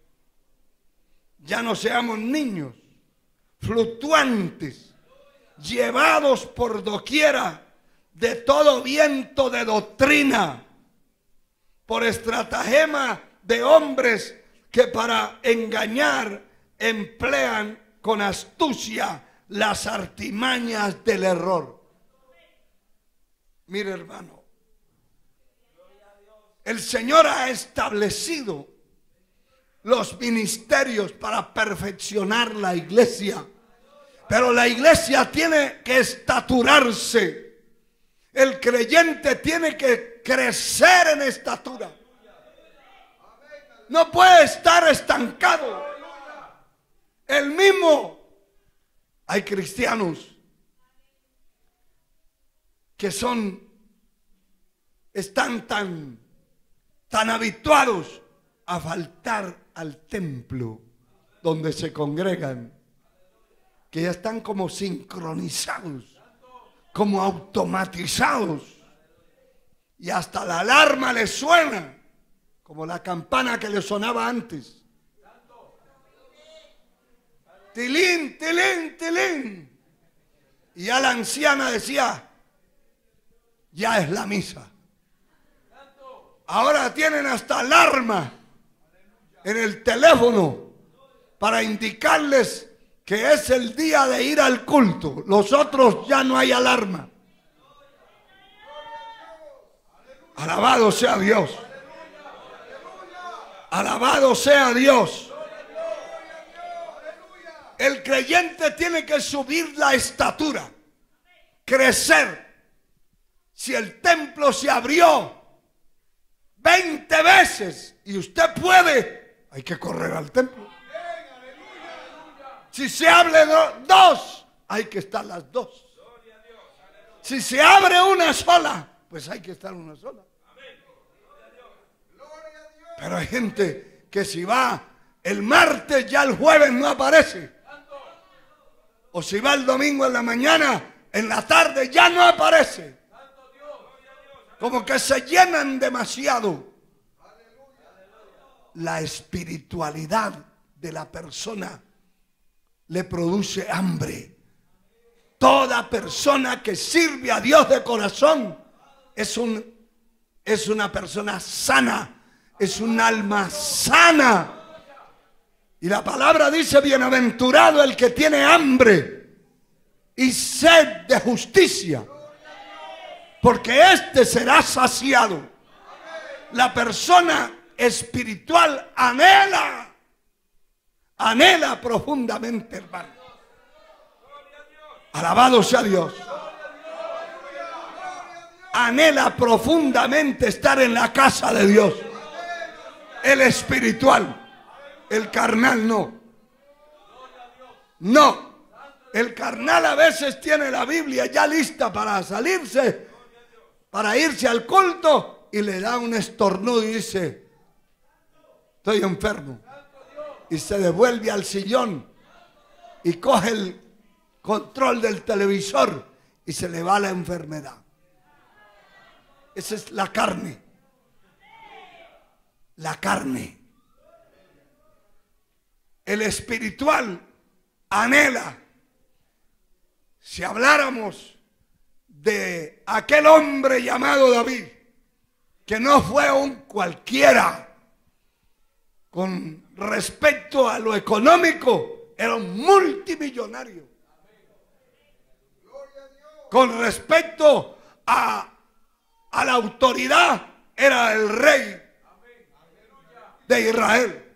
Ya no seamos niños fluctuantes, llevados por doquiera de todo viento de doctrina, por estratagema de hombres que para engañar emplean con astucia las artimañas del error. Mire, hermano, el Señor ha establecido los ministerios para perfeccionar la iglesia, pero la iglesia tiene que estaturarse. El creyente tiene que crecer en estatura. No puede estar estancado. El mismo. Hay cristianos que están tan habituados a faltar al templo donde se congregan, que ya están como sincronizados, como automatizados, y hasta la alarma les suena como la campana que le sonaba antes. Tilín, tilín, tilín. Y ya la anciana decía: ya es la misa. Ahora tienen hasta alarma en el teléfono para indicarles que es el día de ir al culto. Los otros ya no hay alarma. Alabado sea Dios. Alabado sea Dios. El creyente tiene que subir la estatura, crecer. Si el templo se abrió 20 veces y usted puede, hay que correr al templo. Si se abre dos, hay que estar las dos. Si se abre una sola, pues hay que estar una sola. Pero hay gente que si va el martes, ya el jueves no aparece. O si va el domingo en la mañana, en la tarde ya no aparece. Como que se llenan demasiado. La espiritualidad de la persona le produce hambre. Toda persona que sirve a Dios de corazón es una persona sana, es un alma sana. Y la palabra dice: bienaventurado el que tiene hambre y sed de justicia, porque éste será saciado. La persona espiritual anhela profundamente, hermano. Alabado sea Dios. Anhela profundamente estar en la casa de Dios. El espiritual. El carnal no. No. El carnal a veces tiene la Biblia ya lista para salirse, para irse al culto, y le da un estornudo y dice: estoy enfermo. Y se devuelve al sillón y coge el control del televisor y se le va la enfermedad. Esa es la carne. La carne. El espiritual anhela. Si habláramos de aquel hombre llamado David, que no fue un cualquiera con respecto a lo económico, era un multimillonario. multimillonario. Con respecto a la autoridad, era el rey de Israel.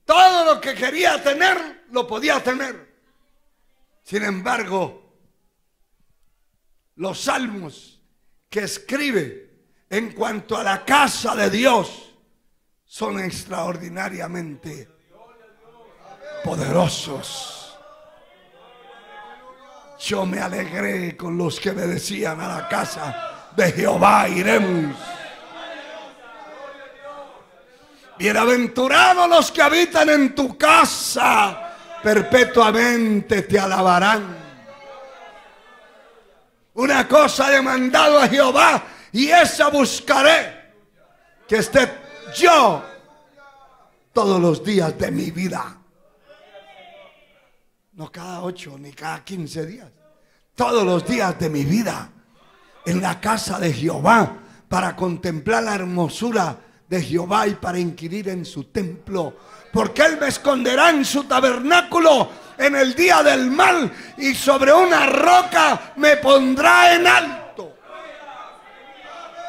Todo lo que quería tener, lo podía tener. Sin embargo, los salmos que escribe en cuanto a la casa de Dios son extraordinariamente poderosos. Yo me alegré con los que me decían: a la casa de Jehová iremos. Bienaventurados los que habitan en tu casa, perpetuamente te alabarán. Una cosa he demandado a Jehová, y esa buscaré, que esté yo todos los días de mi vida. No cada 8 ni cada 15 días. Todos los días de mi vida en la casa de Jehová, para contemplar la hermosura de Jehová y para inquirir en su templo. Porque Él me esconderá en su tabernáculo en el día del mal, y sobre una roca me pondrá en alto.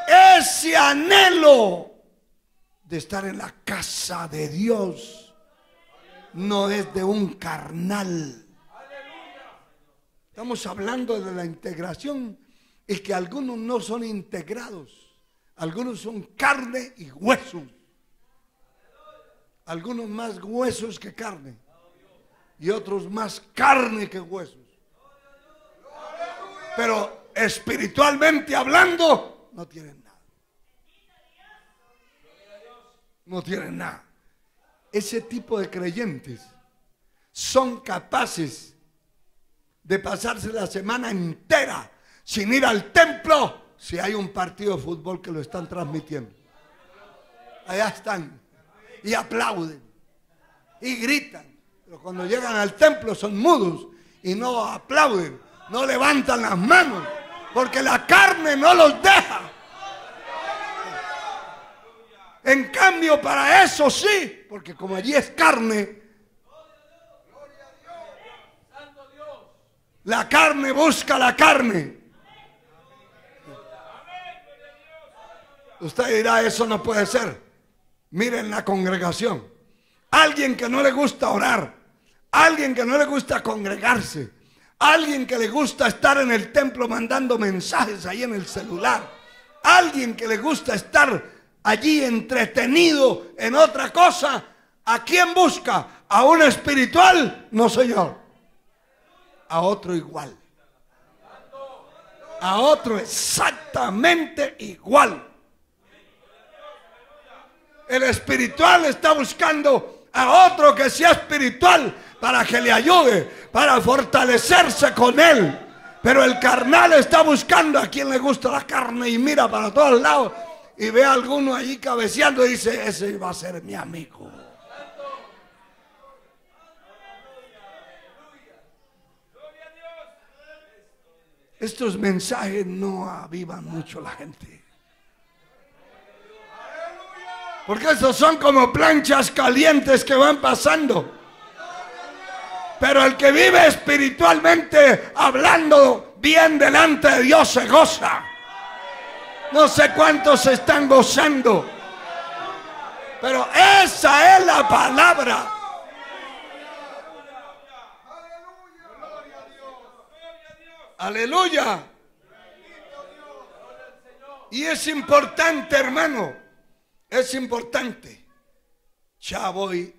Ese anhelo de estar en la casa de Dios no es de un carnal. Estamos hablando de la integración, y que algunos no son integrados. Algunos son carne y huesos. Algunos más huesos que carne, y otros más carne que huesos. Pero espiritualmente hablando, no tienen nada. No tienen nada. Ese tipo de creyentes son capaces de pasarse la semana entera sin ir al templo, si hay un partido de fútbol que lo están transmitiendo. Allá están y aplauden y gritan, pero cuando llegan al templo son mudos y no aplauden, no levantan las manos, porque la carne no los deja. En cambio, para eso sí, porque como allí es carne, la carne busca la carne. Usted dirá: eso no puede ser. Miren la congregación. Alguien que no le gusta orar, alguien que no le gusta congregarse, alguien que le gusta estar en el templo mandando mensajes ahí en el celular, alguien que le gusta estar allí entretenido en otra cosa, ¿a quién busca? ¿A un espiritual? No, señor. A otro igual. A otro exactamente igual. El espiritual está buscando a otro que sea espiritual para que le ayude, para fortalecerse con él. Pero el carnal está buscando a quien le gusta la carne y mira para todos lados y ve a alguno allí cabeceando y dice: ese va a ser mi amigo. Estos mensajes no avivan mucho la gente, porque estos son como planchas calientes que van pasando. Pero el que vive espiritualmente, hablando bien delante de Dios, se goza. No sé cuántos se están gozando, pero esa es la palabra. Aleluya. Y es importante, hermano, es importante. Ya voy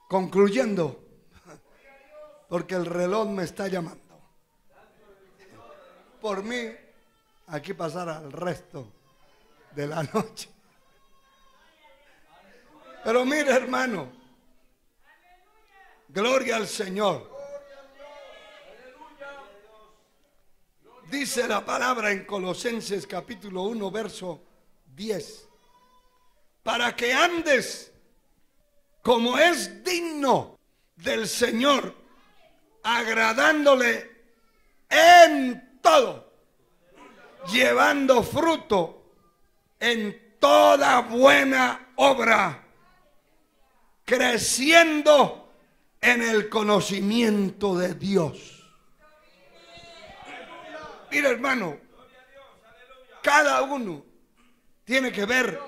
concluyendo, porque el reloj me está llamando. Por mí, aquí pasará el resto de la noche. Pero mire, hermano, gloria al Señor. Dice la palabra en Colosenses capítulo 1, verso 10. Para que andes como es digno del Señor, agradándole en todo, llevando fruto en toda buena obra creciendo en el conocimiento de Dios. Mira, hermano, cada uno tiene que ver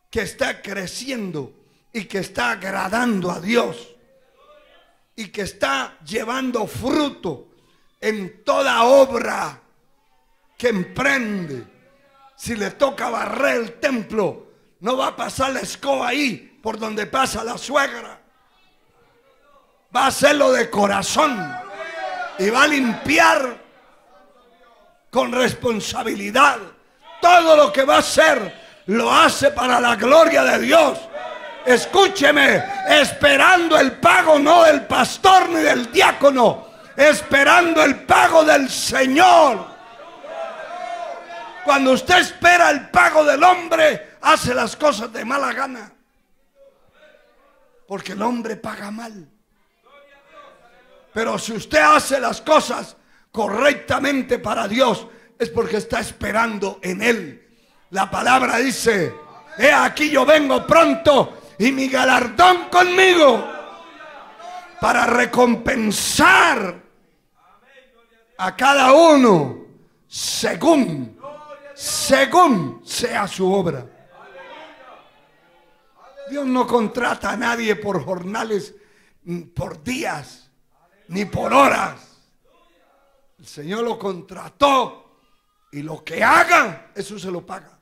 que está creciendo y que está agradando a Dios y que está llevando fruto en toda obra que emprende. Si le toca barrer el templo, no va a pasar la escoba ahí por donde pasa la suegra. Va a hacerlo de corazón y va a limpiar con responsabilidad. Todo lo que va a hacer lo hace para la gloria de Dios. Escúcheme, esperando el pago no del pastor ni del diácono, esperando el pago del Señor. Cuando usted espera el pago del hombre, hace las cosas de mala gana, porque el hombre paga mal. Pero si usted hace las cosas correctamente para Dios, es porque está esperando en Él. La palabra dice: he aquí yo vengo pronto y mi galardón conmigo, para recompensar a cada uno según sea su obra. Dios no contrata a nadie por jornales, por días, ni por horas. El Señor lo contrató y lo que haga, eso se lo paga.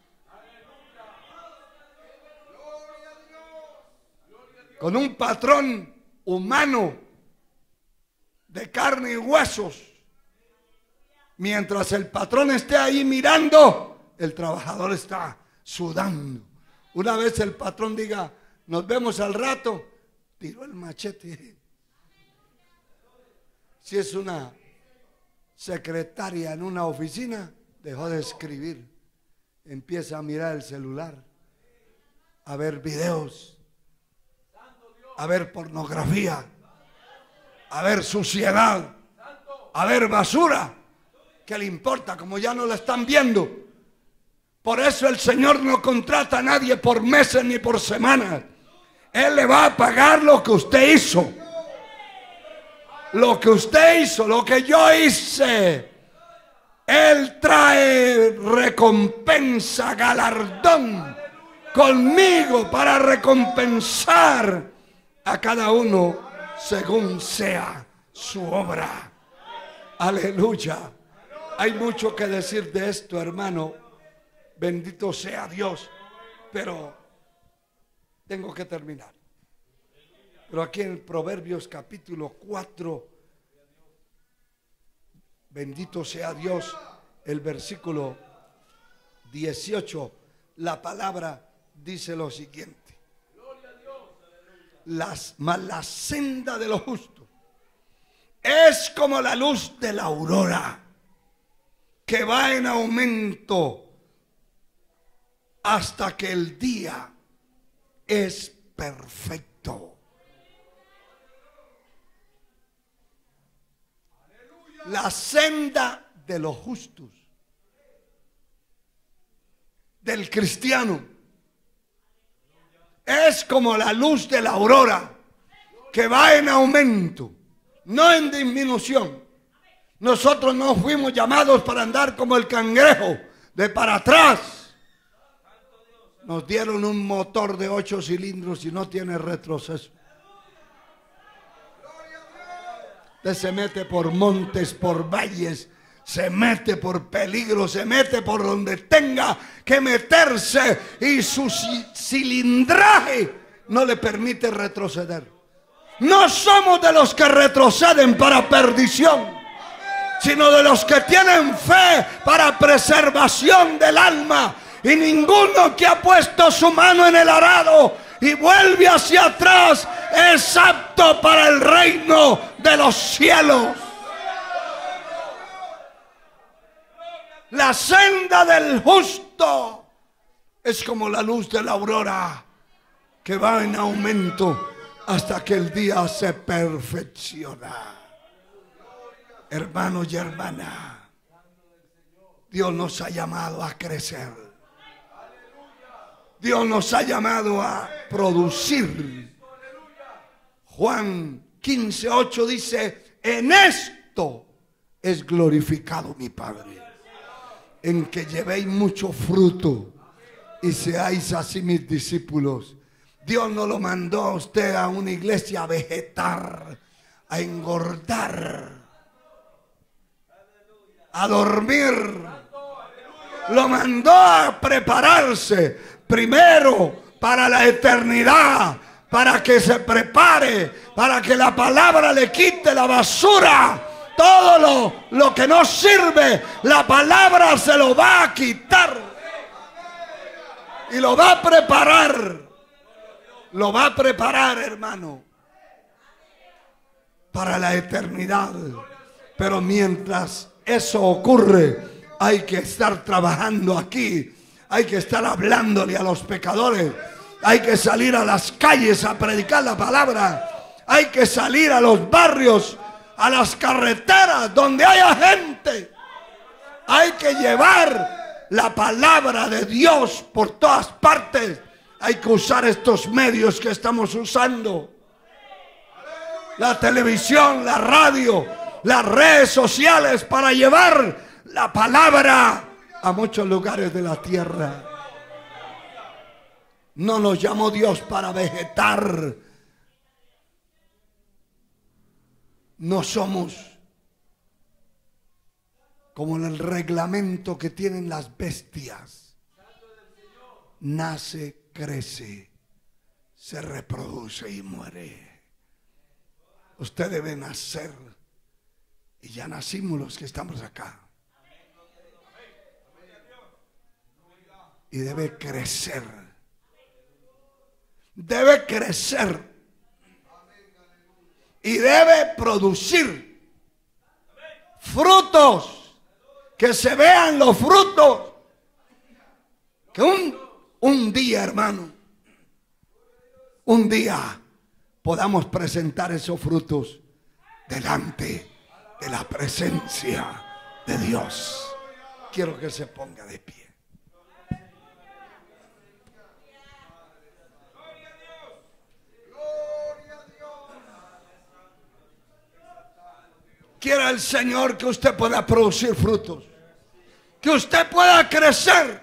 Con un patrón humano de carne y huesos, mientras el patrón esté ahí mirando, el trabajador está sudando. Una vez el patrón diga: nos vemos al rato, tiró el machete. Si es una secretaria en una oficina, dejó de escribir, empieza a mirar el celular, a ver videos, a ver pornografía, a ver suciedad, a ver basura. ¿Qué le importa? Como ya no la están viendo. Por eso el Señor no contrata a nadie por meses ni por semanas. Él le va a pagar lo que usted hizo. Lo que usted hizo, lo que yo hice. Él trae recompensa, galardón conmigo para recompensar a cada uno según sea su obra. Aleluya. Hay mucho que decir de esto, hermano. Bendito sea Dios. Pero tengo que terminar. Pero aquí en Proverbios capítulo 4, bendito sea Dios, el versículo 18, la palabra dice lo siguiente: la senda de los justos es como la luz de la aurora, que va en aumento hasta que el día es perfecto. La senda de los justos, del cristiano, es como la luz de la aurora, que va en aumento, no en disminución. Nosotros no fuimos llamados para andar como el cangrejo, de para atrás. Nos dieron un motor de 8 cilindros y no tiene retroceso. Usted se mete por montes, por valles, se mete por peligro, se mete por donde tenga que meterse, y su cilindraje no le permite retroceder. No somos de los que retroceden para perdición, sino de los que tienen fe para preservación del alma. Y ninguno que ha puesto su mano en el arado y vuelve hacia atrás es apto para el reino de los cielos. La senda del justo es como la luz de la aurora, que va en aumento hasta que el día se perfecciona. Hermanos y hermanas, Dios nos ha llamado a crecer. Dios nos ha llamado a producir Juan 15:8 dice: en esto es glorificado mi Padre, en que llevéis mucho fruto y seáis así mis discípulos. Dios no lo mandó a usted a una iglesia a vegetar, a engordar, a dormir. Lo mandó a prepararse primero para la eternidad, para que se prepare, para que la palabra le quite la basura. Todo lo que no sirve, la palabra se lo va a quitar y lo va a preparar. Lo va a preparar, hermano, para la eternidad. Pero mientras eso ocurre, hay que estar trabajando aquí. Hay que estar hablándole a los pecadores. Hay que salir a las calles a predicar la palabra. Hay que salir a los barrios, a las carreteras donde haya gente. Hay que llevar la palabra de Dios por todas partes. Hay que usar estos medios que estamos usando: la televisión, la radio, las redes sociales, para llevar la palabra a muchos lugares de la tierra. No nos llamó Dios para vegetar. No somos como el reglamento que tienen las bestias. Nace, crece, se reproduce y muere. Usted debe nacer, y ya nacimos los que estamos acá. Y debe crecer. Debe crecer. Y debe producir frutos. Que se vean los frutos. Que un día, hermano, un día podamos presentar esos frutos delante de la presencia de Dios. Quiero que se ponga de pie. Quiera el Señor que usted pueda producir frutos, que usted pueda crecer,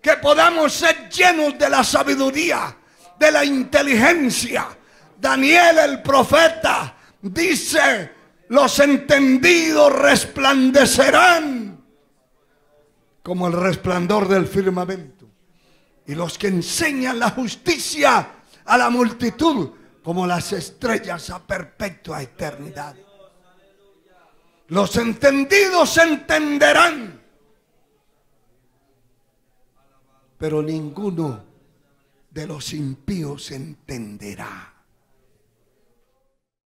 que podamos ser llenos de la sabiduría, de la inteligencia. Daniel el profeta dice: los entendidos resplandecerán como el resplandor del firmamento, y los que enseñan la justicia a la multitud como las estrellas a perpetua eternidad. Los entendidos entenderán, pero ninguno de los impíos entenderá.